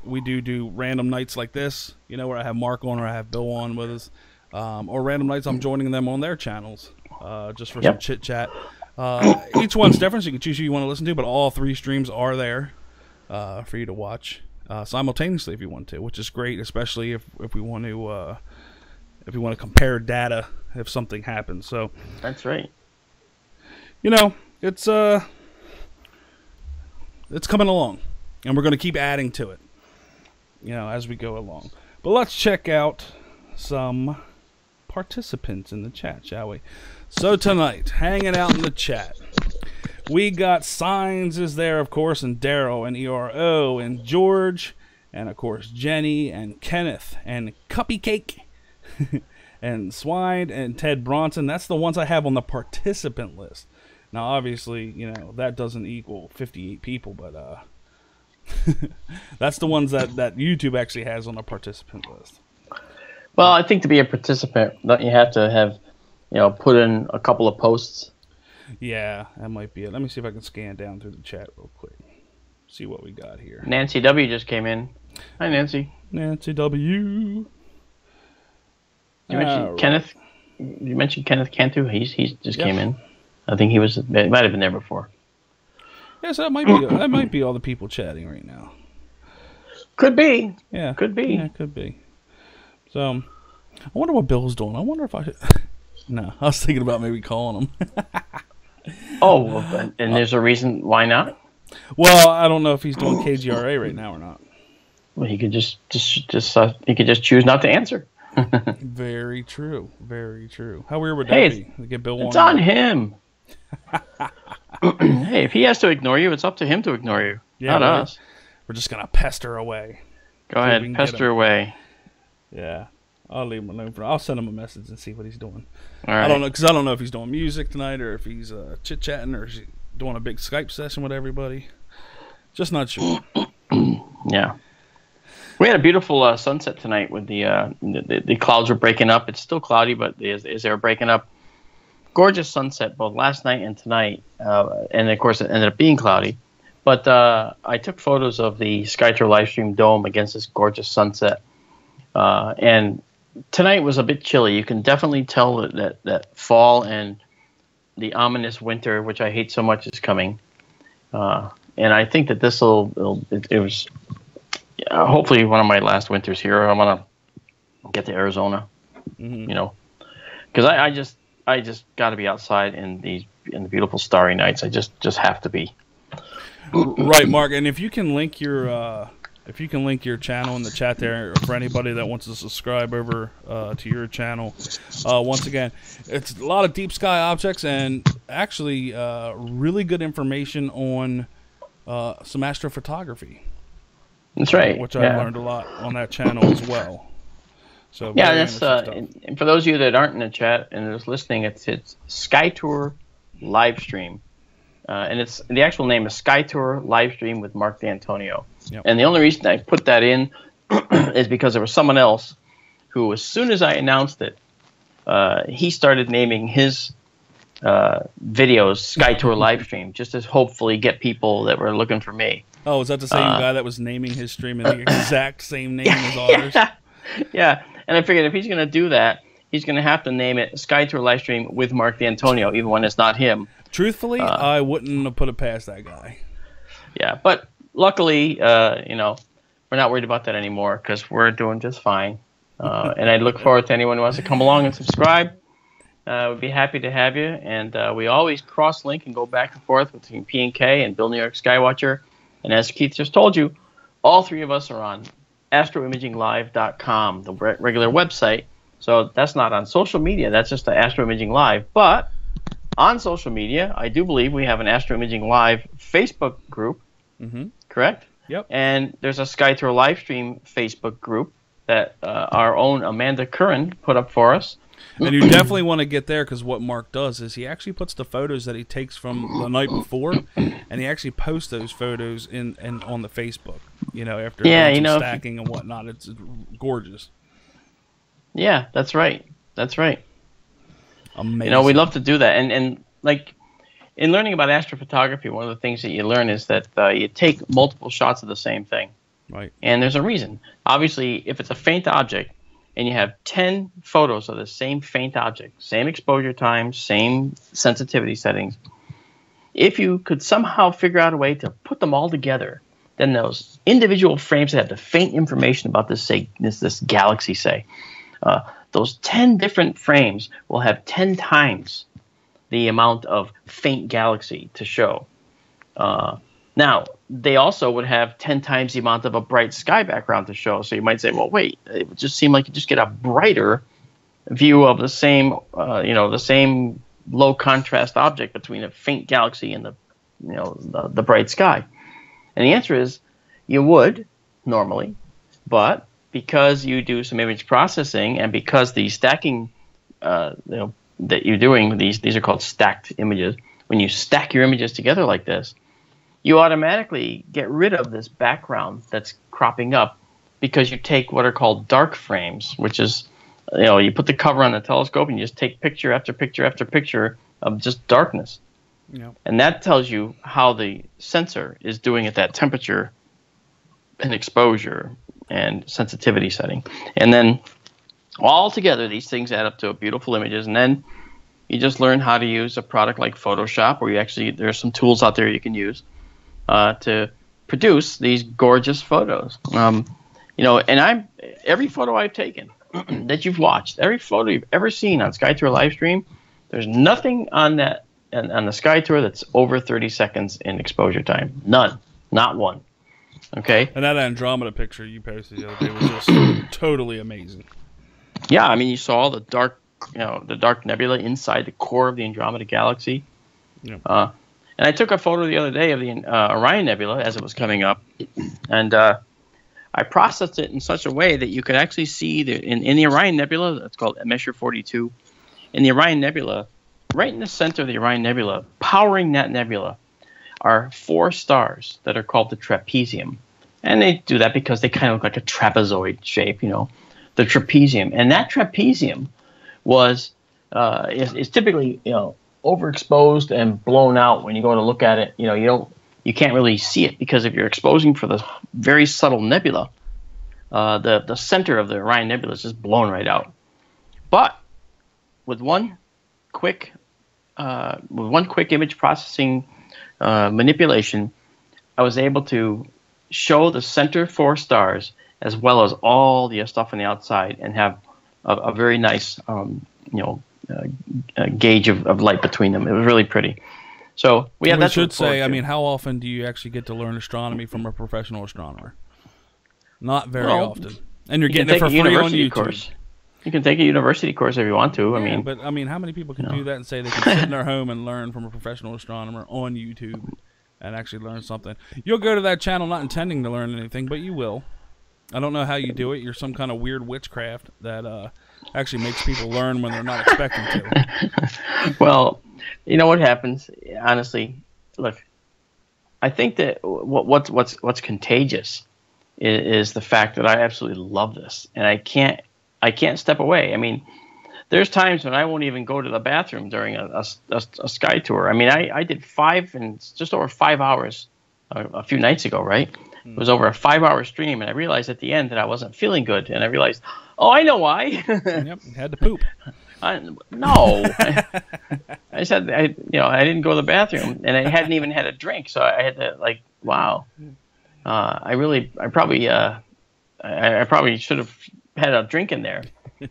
We do random nights like this, where I have Mark on or I have Bill on with us. Or random nights I'm joining them on their channels just for some chit-chat. Each one's different, so you can choose who you want to listen to, but all 3 streams are there for you to watch simultaneously if you want to, which is great, especially if we want to compare data if something happens. So that's right. It's coming along, and we're going to keep adding to it, as we go along. But let's check out some participants in the chat, shall we? So tonight, hanging out in the chat, we got Signs is there, of course, and Daryl, and ERO, and George, and of course Jenny, and Kenneth, and Cuppy Cake, and Swine, and Ted Bronson. That's the ones I have on the participant list. Now, obviously, that doesn't equal 58 people, but that's the ones that YouTube actually has on the participant list. Well, I think to be a participant, you have to have put in a couple of posts. Yeah, that might be it. Let me see if I can scan down through the chat real quick. See what we got here. Nancy W. just came in. Hi, Nancy. Nancy W. You mentioned Kenneth. You mentioned Kenneth Cantu. He just came in. I think he might have been there before. Yeah, so that might be all the people chatting right now. Could be. Yeah, could be. Yeah, could be. So, I wonder what Bill's doing. I wonder if I should. No, I was thinking about maybe calling him. Oh, and there's a reason why not? Well, I don't know if he's doing KGRA right now or not. Well, he could just he could just choose not to answer. Very true. Very true. How weird would that be? To get Bill it's on him. Hey, if he has to ignore you, it's up to him to ignore you, not us. We're just gonna pester away. Go ahead, pester away. Yeah. I'll leave him alone. I'll send him a message and see what he's doing. All right. I don't know, because I don't know if he's doing music tonight or if he's chit-chatting or is he doing a big Skype session with everybody. Just not sure. Yeah. We had a beautiful sunset tonight with the clouds were breaking up. It's still cloudy, but as they were breaking up, gorgeous sunset both last night and tonight. And, of course, it ended up being cloudy. But I took photos of the Sky Tour live stream dome against this gorgeous sunset. And tonight was a bit chilly. You can definitely tell that fall and the ominous winter, which I hate so much, is coming. And I think that this it was hopefully one of my last winters here. I want to get to Arizona, because I just got to be outside in the beautiful starry nights. I just have to be. Right, Mark. And if you can link your channel in the chat there for anybody that wants to subscribe over to your channel. Once again, it's a lot of deep sky objects and actually really good information on some astrophotography. That's right. Which I learned a lot on that channel as well. So yeah, that's and for those of you that aren't in the chat and are just listening, it's Sky Tour live stream. And it's the actual name is Sky Tour live stream with Mark D'Antonio. Yep. And the only reason I put that in is because there was someone else who, as soon as I announced it, he started naming his videos Sky Tour live stream, just to hopefully get people that were looking for me. Oh, is that the same guy that was naming his stream in the exact same name as ours? Yeah. And I figured if he's going to do that, he's going to have to name it Sky Tour live stream with Mark D'Antonio, even when it's not him. Truthfully, I wouldn't have put it past that guy. Yeah, but luckily, we're not worried about that anymore because we're doing just fine. And I look forward to anyone who wants to come along and subscribe. We'd be happy to have you. And we always cross-link and go back and forth between P&K and Bill New York Skywatcher. And as Keith just told you, all three of us are on astroimaginglive.com, the regular website. So that's not on social media. That's just the Astro Imaging Live. But on social media, I do believe we have an Astro Imaging Live Facebook group, correct? Yep. And there's a Sky Tour live stream Facebook group that our own Amanda Curran put up for us. And you definitely want to get there because what Mark does is he actually puts the photos that he takes from the night before, and he actually posts those photos in on the Facebook. After stacking and whatnot, it's gorgeous. Yeah, that's right. That's right. Amazing. We love to do that. And like in learning about astrophotography, one of the things that you learn is that you take multiple shots of the same thing. Right. And there's a reason. Obviously, if it's a faint object and you have 10 photos of the same faint object, same exposure time, same sensitivity settings, if you could somehow figure out a way to put them all together, then those individual frames that have the faint information about this galaxy, say, those 10 different frames will have 10 times the amount of faint galaxy to show. Now, they also would have 10 times the amount of a bright sky background to show. So you might say, well, wait, it would just seem like you just get a brighter view of the same, the same low contrast object between a faint galaxy and the bright sky. And the answer is you would normally, but because you do some image processing and because the stacking that you're doing, these are called stacked images. When you stack your images together like this, you automatically get rid of this background that's cropping up because you take what are called dark frames, which is, you put the cover on the telescope and you just take picture after picture after picture of just darkness. Yeah. And that tells you how the sensor is doing at that temperature and exposure and sensitivity setting. And then all together, these things add up to beautiful images. And then you just learn how to use a product like Photoshop, where there's some tools out there you can use to produce these gorgeous photos. And every photo I've taken that you've watched, every photo you've ever seen on Sky Tour live stream, there's nothing on that on the Sky Tour that's over 30 seconds in exposure time. None, not one. Okay. And that Andromeda picture you posted the other day was just totally amazing. Yeah, I mean, you saw the dark nebula inside the core of the Andromeda galaxy. Yeah. And I took a photo the other day of the Orion Nebula as it was coming up, and I processed it in such a way that you could actually see in the Orion Nebula, it's called Messier 42, in the Orion Nebula, right in the center of the Orion Nebula, powering that nebula, are 4 stars that are called the trapezium. And they do that because they kind of look like a trapezoid shape, the trapezium. And that trapezium is typically, overexposed and blown out when you go to look at it. You can't really see it because if you're exposing for the very subtle nebula, the center of the Orion Nebula is just blown right out. But with one quick image processing manipulation, I was able to show the center 4 stars as well as all the stuff on the outside, and have a very nice gauge of light between them. It was really pretty. So we should say, I mean, how often do you actually get to learn astronomy from a professional astronomer? Not very often. And you're getting it for free on YouTube. Course. You can take a university course if you want to. Yeah, but I mean, how many people can do that and say they can sit in their home and learn from a professional astronomer on YouTube and actually learn something? You'll go to that channel not intending to learn anything, but you will. I don't know how you do it. You're some kind of weird witchcraft that actually makes people learn when they're not expecting to. Well, you know what happens? Honestly, look, I think that what's contagious is the fact that I absolutely love this, and I can't step away. I mean, there's times when I won't even go to the bathroom during a sky tour. I mean, I did just over 5 hours a few nights ago, right? It was over a 5-hour stream, and I realized at the end that I wasn't feeling good, and I realized, oh, I know why. Yep, you had to poop. No, I said I didn't go to the bathroom, and I hadn't even had a drink, so I had to wow. I probably should have had a drink in there.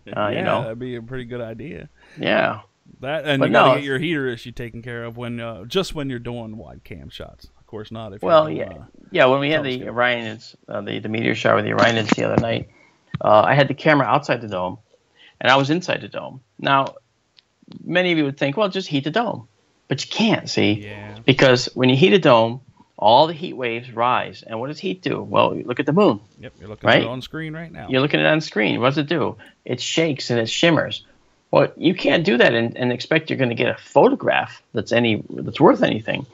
That'd be a pretty good idea. Yeah. That, and you gotta get your heater issue taken care of when you're doing wide cam shots. Of course not. If when we had the Orionids, the meteor shower with the Orionids the other night, I had the camera outside the dome, and I was inside the dome. Now, many of you would think, well, just heat the dome, but you can't, see, because when you heat a dome, all the heat waves rise, and what does heat do? Well, you look at the moon. Yep, you're looking at it on screen right now. You're looking at it on screen. What does it do? It shakes and it shimmers. Well, you can't do that and expect you're going to get a photograph that's worth anything.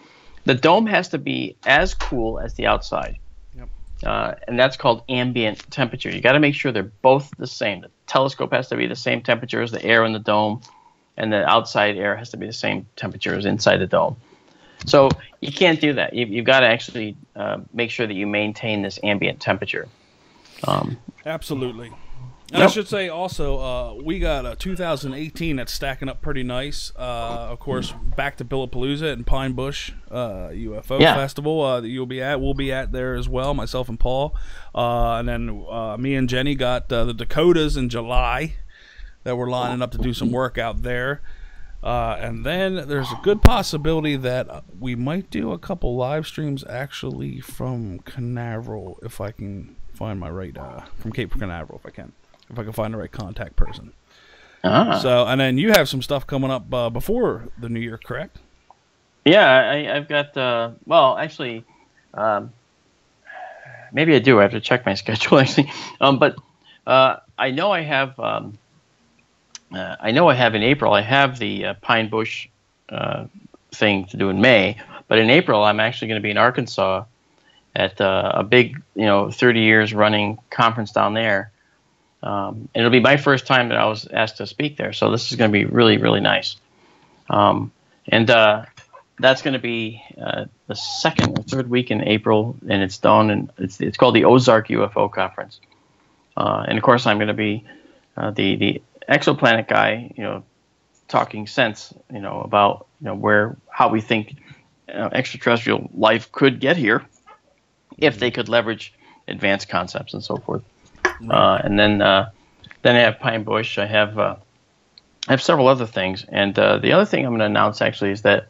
The dome has to be as cool as the outside. Yep. And that's called ambient temperature. You got to make sure they're both the same. The telescope has to be the same temperature as the air in the dome, and the outside air has to be the same temperature as inside the dome. So you can't do that. You've got to actually make sure that you maintain this ambient temperature. Absolutely. And I should say also, we got a 2018 that's stacking up pretty nice. Of course, back to Billapalooza and Pine Bush UFO Festival that you'll be at. We'll be at there as well, myself and Paul. And then me and Jenny got the Dakotas in July that we're lining up to do some work out there. And then there's a good possibility that we might do a couple live streams actually from Canaveral, if I can find my right, from Cape Canaveral, if I can find the right contact person. So, and then you have some stuff coming up before the new year, correct? Yeah, I've got, maybe I do. I have to check my schedule, actually. But I know I have... in April, I have the Pine Bush thing to do in May, but in April I'm actually going to be in Arkansas at a big, 30 years running conference down there. And it'll be my first time that I was asked to speak there, so this is going to be really, really nice. And that's going to be the second or third week in April, and it's done, and it's called the Ozark Ufo Conference. And of course, I'm going to be the exoplanet guy, talking sense, about how we think extraterrestrial life could get here if they could leverage advanced concepts and so forth. And then I have Pine Bush. I have several other things, and the other thing I'm going to announce actually is that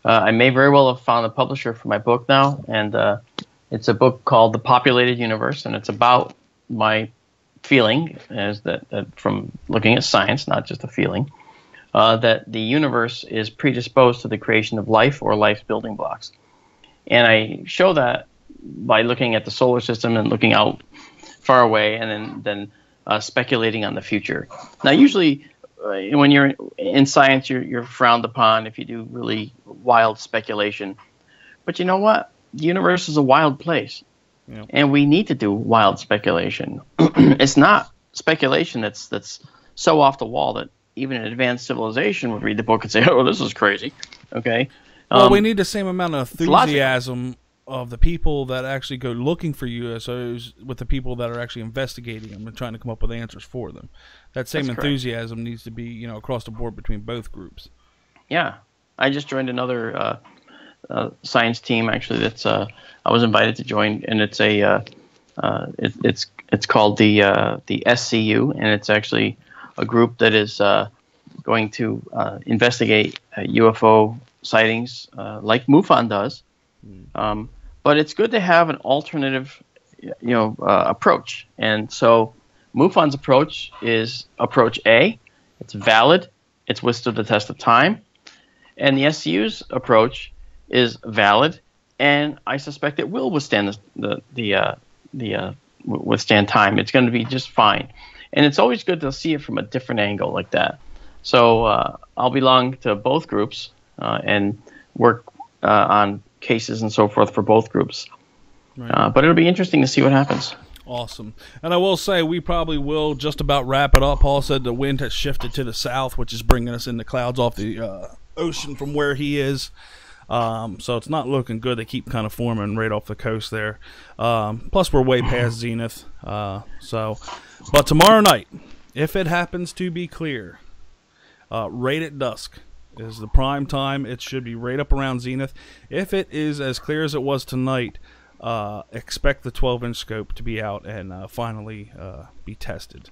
I may very well have found a publisher for my book now, and it's a book called The Populated Universe, and it's about my feeling, is that from looking at science, not just a feeling, that the universe is predisposed to the creation of life or life's building blocks. And I show that by looking at the solar system and looking out far away, and then speculating on the future. Now, usually when you're in science, you're frowned upon if you do really wild speculation. But you know what? The universe is a wild place. Yep. And we need to do wild speculation. It's not speculation that's so off the wall that even an advanced civilization would read the book and say, oh, this is crazy. Okay. Well, we need the same amount of enthusiasm of the people that actually go looking for USOs with the people that are actually investigating them and trying to come up with answers for them. That same enthusiasm needs to be, across the board between both groups. Yeah, I just joined another science team actually. That's I was invited to join, and it's it's called the SCU, and it's actually a group that is going to investigate UFO sightings like MUFON does. But it's good to have an alternative, approach. And so MUFON's approach is approach A. It's valid. It's withstood the test of time. And the SCU's approach is valid, and I suspect it will withstand withstand time. It's going to be just fine. And it's always good to see it from a different angle like that. So I'll belong to both groups and work on cases and so forth for both groups. Right. But it'll be interesting to see what happens. Awesome. And I will say we probably will just about wrap it up. Paul said the wind has shifted to the south, which is bringing us in the clouds off the ocean from where he is. So it's not looking good. They keep kind of forming right off the coast there. Plus we're way past zenith. But tomorrow night, if it happens to be clear, right at dusk is the prime time. It should be right up around zenith. If it is as clear as it was tonight, expect the 12-inch scope to be out and finally be tested.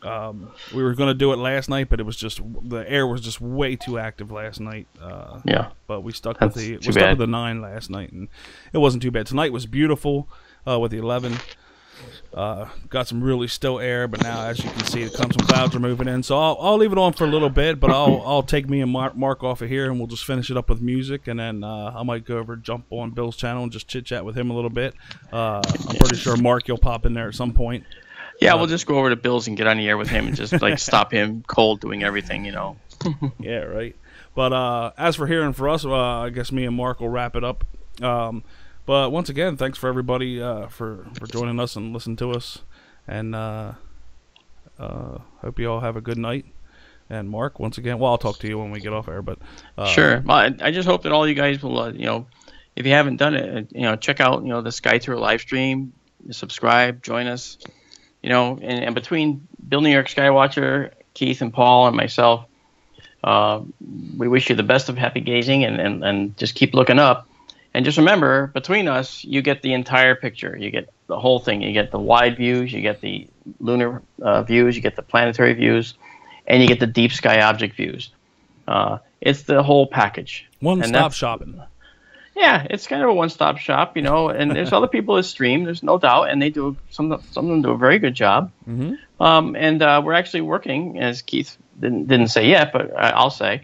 We were going to do it last night, but it was just the air was just way too active last night. Yeah, but we stuck with the 9 last night, and it wasn't too bad. Tonight was beautiful with the 11. Got some really still air, but now, as you can see, some clouds are moving in. So I'll leave it on for a little bit, but I'll take me and Mark off of here, and we'll just finish it up with music, and then I might go over, jump on Bill's channel, and just chit chat with him a little bit. I'm pretty sure Mark, you'll pop in there at some point. Yeah, we'll just go over to Bill's and get on the air with him and just stop him cold doing everything, Yeah, right. But as for hearing for us, I guess me and Mark will wrap it up. But once again, thanks for everybody for joining us and listening to us. And hope you all have a good night. And Mark, once again, well, I'll talk to you when we get off air. But sure. Well, I just hope that all you guys will, if you haven't done it, check out, the Sky Tour live stream, subscribe, join us. And between Bill New York Skywatcher, Keith and Paul and myself, we wish you the best of happy gazing and just keep looking up. And just remember, between us, you get the entire picture. You get the whole thing. You get the wide views, you get the lunar views, you get the planetary views, and you get the deep sky object views. It's the whole package. One-stop shopping. Yeah, it's kind of a one-stop shop, and there's other people that stream, there's no doubt, and they do some of them do a very good job. Mm-hmm. And we're actually working, as Keith didn't say yet, but I'll say,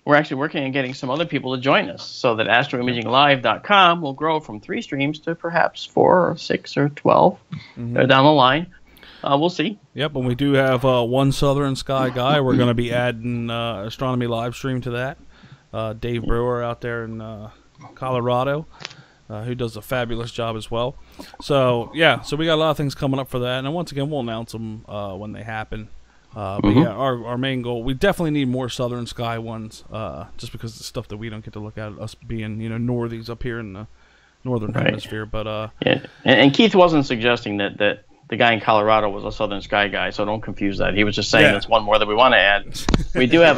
we're actually working on getting some other people to join us so that astroimaginglive.com will grow from 3 streams to perhaps 4 or 6 or 12 down the line. We'll see. Yep, and we do have one Southern Sky guy. We're going to be adding Astronomy live stream to that. Dave Brewer out there in Colorado, who does a fabulous job as well. So so we got a lot of things coming up for that, and once again we'll announce them when they happen. But yeah, our main goal, we definitely need more Southern Sky ones, just because the stuff that we don't get to look at, us being northies up here in the northern hemisphere. But yeah, and Keith wasn't suggesting that the guy in Colorado was a Southern Sky guy, so don't confuse that. He was just saying that's one more that we want to add. We do have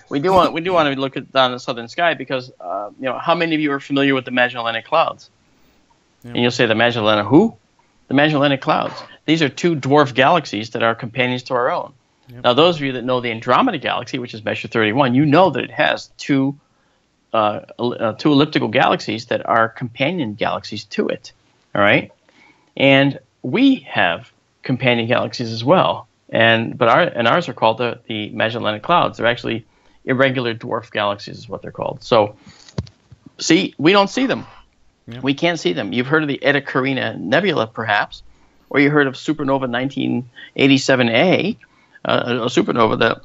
we do want to look at down the Southern Sky because how many of you are familiar with the Magellanic Clouds? Yeah. And you'll say the Magellanic who? The Magellanic Clouds. These are 2 dwarf galaxies that are companions to our own. Yep. Now, those of you that know the Andromeda Galaxy, which is Messier 31, you know that it has 2 elliptical galaxies that are companion galaxies to it. All right, and we have companion galaxies as well, but ours are called the Magellanic Clouds. They're actually irregular dwarf galaxies, is what they're called. So, see, we don't see them. Yep. We can't see them. You've heard of the Eta Carina Nebula, perhaps, or you heard of supernova 1987A, a supernova that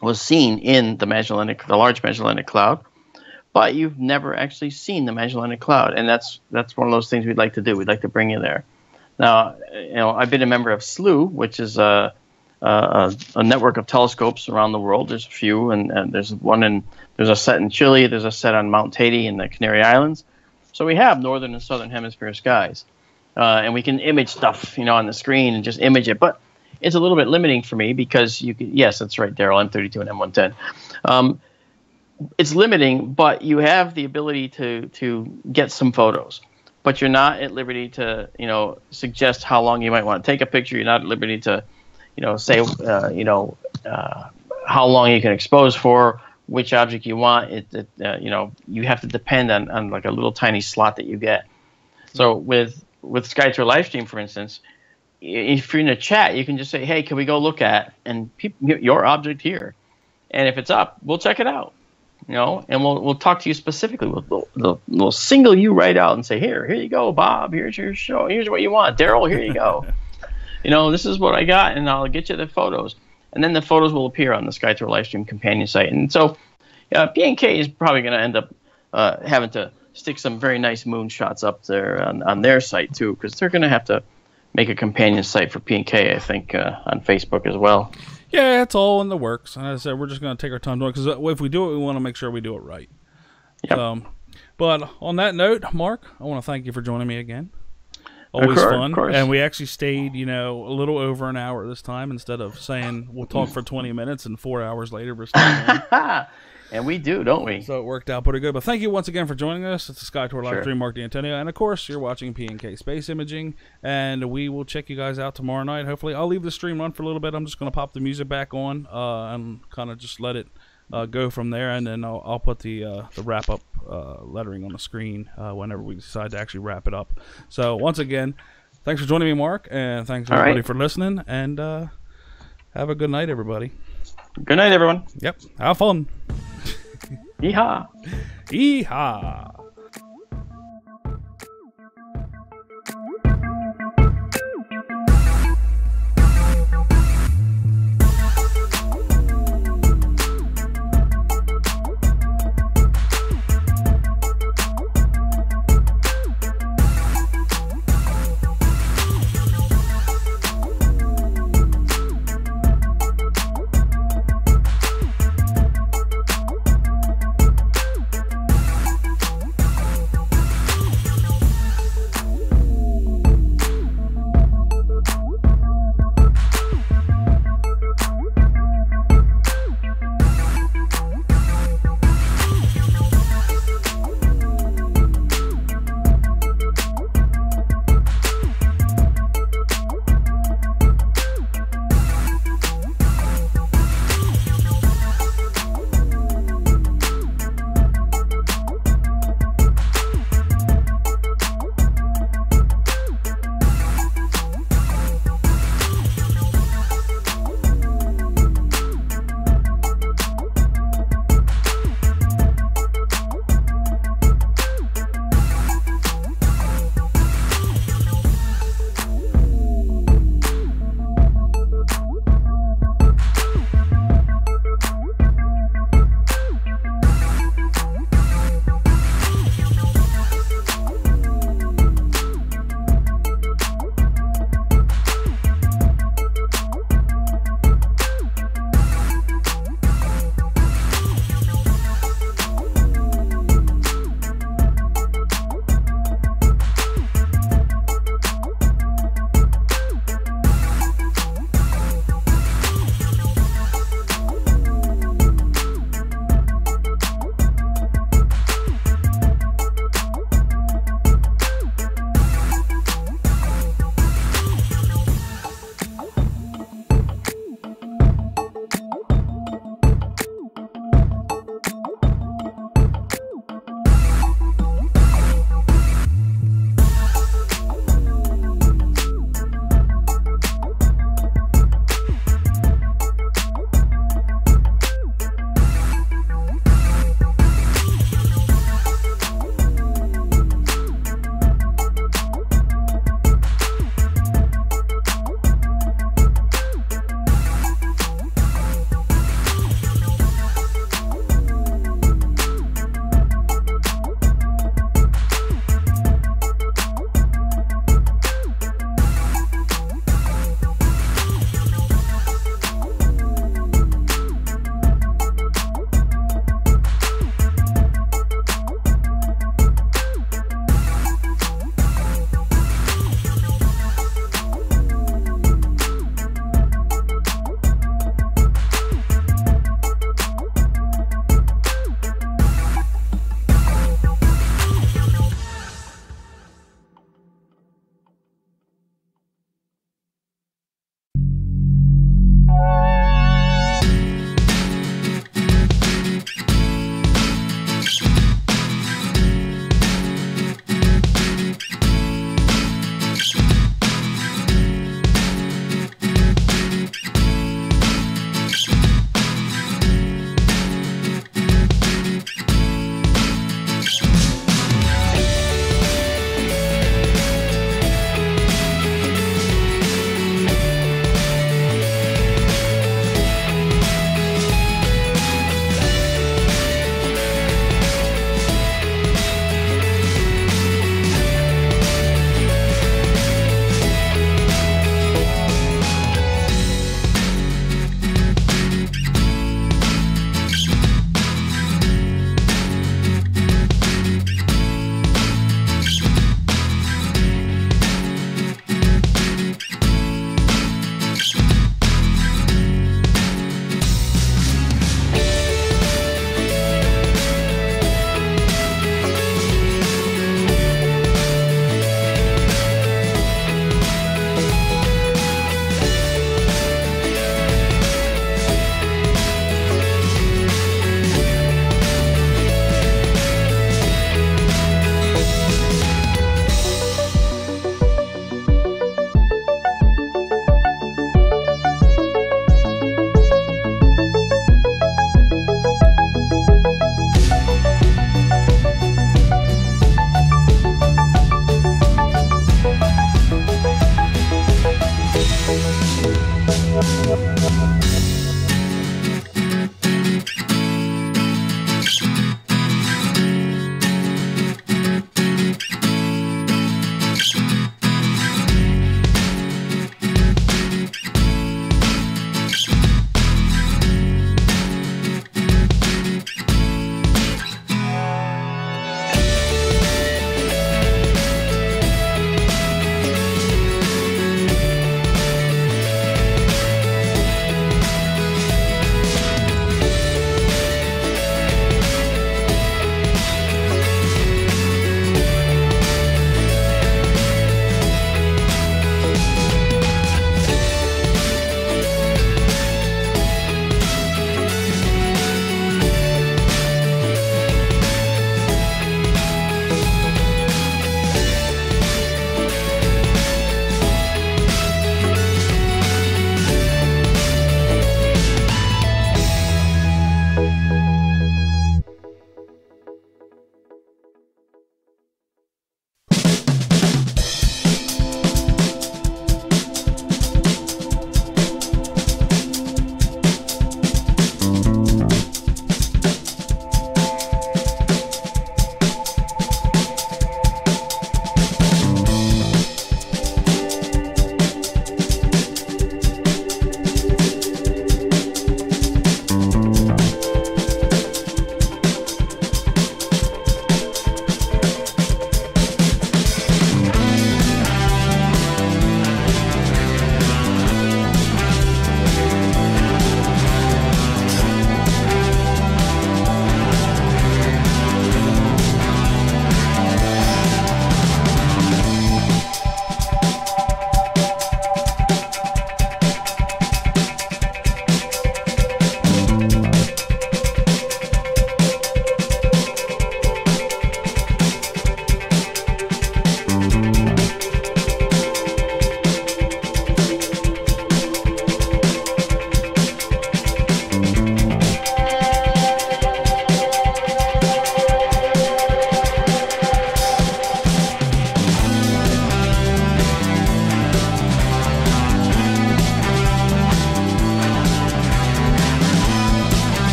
was seen in the Large Magellanic Cloud, but you've never actually seen the Magellanic Cloud, and that's one of those things we'd like to do. We'd like to bring you there. Now, I've been a member of SLU, which is a network of telescopes around the world. There's a few, and there's a set in Chile. There's a set on Mount Teide in the Canary Islands. So we have northern and southern hemisphere skies, and we can image stuff, on the screen and just image it. But it's a little bit limiting for me because you can. Yes, that's right, Daryl. M32 and M110. It's limiting, but you have the ability to get some photos. But you're not at liberty to, suggest how long you might want to take a picture. You're not at liberty to, say, how long you can expose for, which object you want. You have to depend on like a little tiny slot that you get. So with Sky Tour Livestream, for instance, if you're in a chat, you can just say, hey, can we go look at your object here? And if it's up, we'll check it out. And we'll talk to you specifically. We'll single you right out and say, here you go, Bob. Here's your show. Here's what you want, Daryl. Here you go. This is what I got, and I'll get you the photos. And then the photos will appear on the Sky Tour Livestream companion site. And so, P&K is probably going to end up having to stick some very nice moonshots up there on their site too, because they're going to have to make a companion site for P&K, I think, on Facebook as well. Yeah, it's all in the works. And as I said, we're just going to take our time doing it because if we do it, we want to make sure we do it right. Yep. But on that note, Mark, I want to thank you for joining me again. Always fun. And we actually stayed, a little over an hour this time instead of saying we'll talk for 20 minutes and 4 hours later we're still going. And we do, don't we? So it worked out pretty good. But thank you once again for joining us. It's the Sky Tour Live Stream, Mark D'Antonio. And, of course, you're watching P&K Space Imaging. And we will check you guys out tomorrow night. Hopefully, I'll leave the stream run for a little bit. I'm just going to pop the music back on and kind of just let it go from there. And then I'll put the wrap-up lettering on the screen whenever we decide to actually wrap it up. So, once again, thanks for joining me, Mark. And thanks, everybody, for listening. And have a good night, everybody. Good night, everyone. Yep. Have fun. Yeehaw. Yeehaw.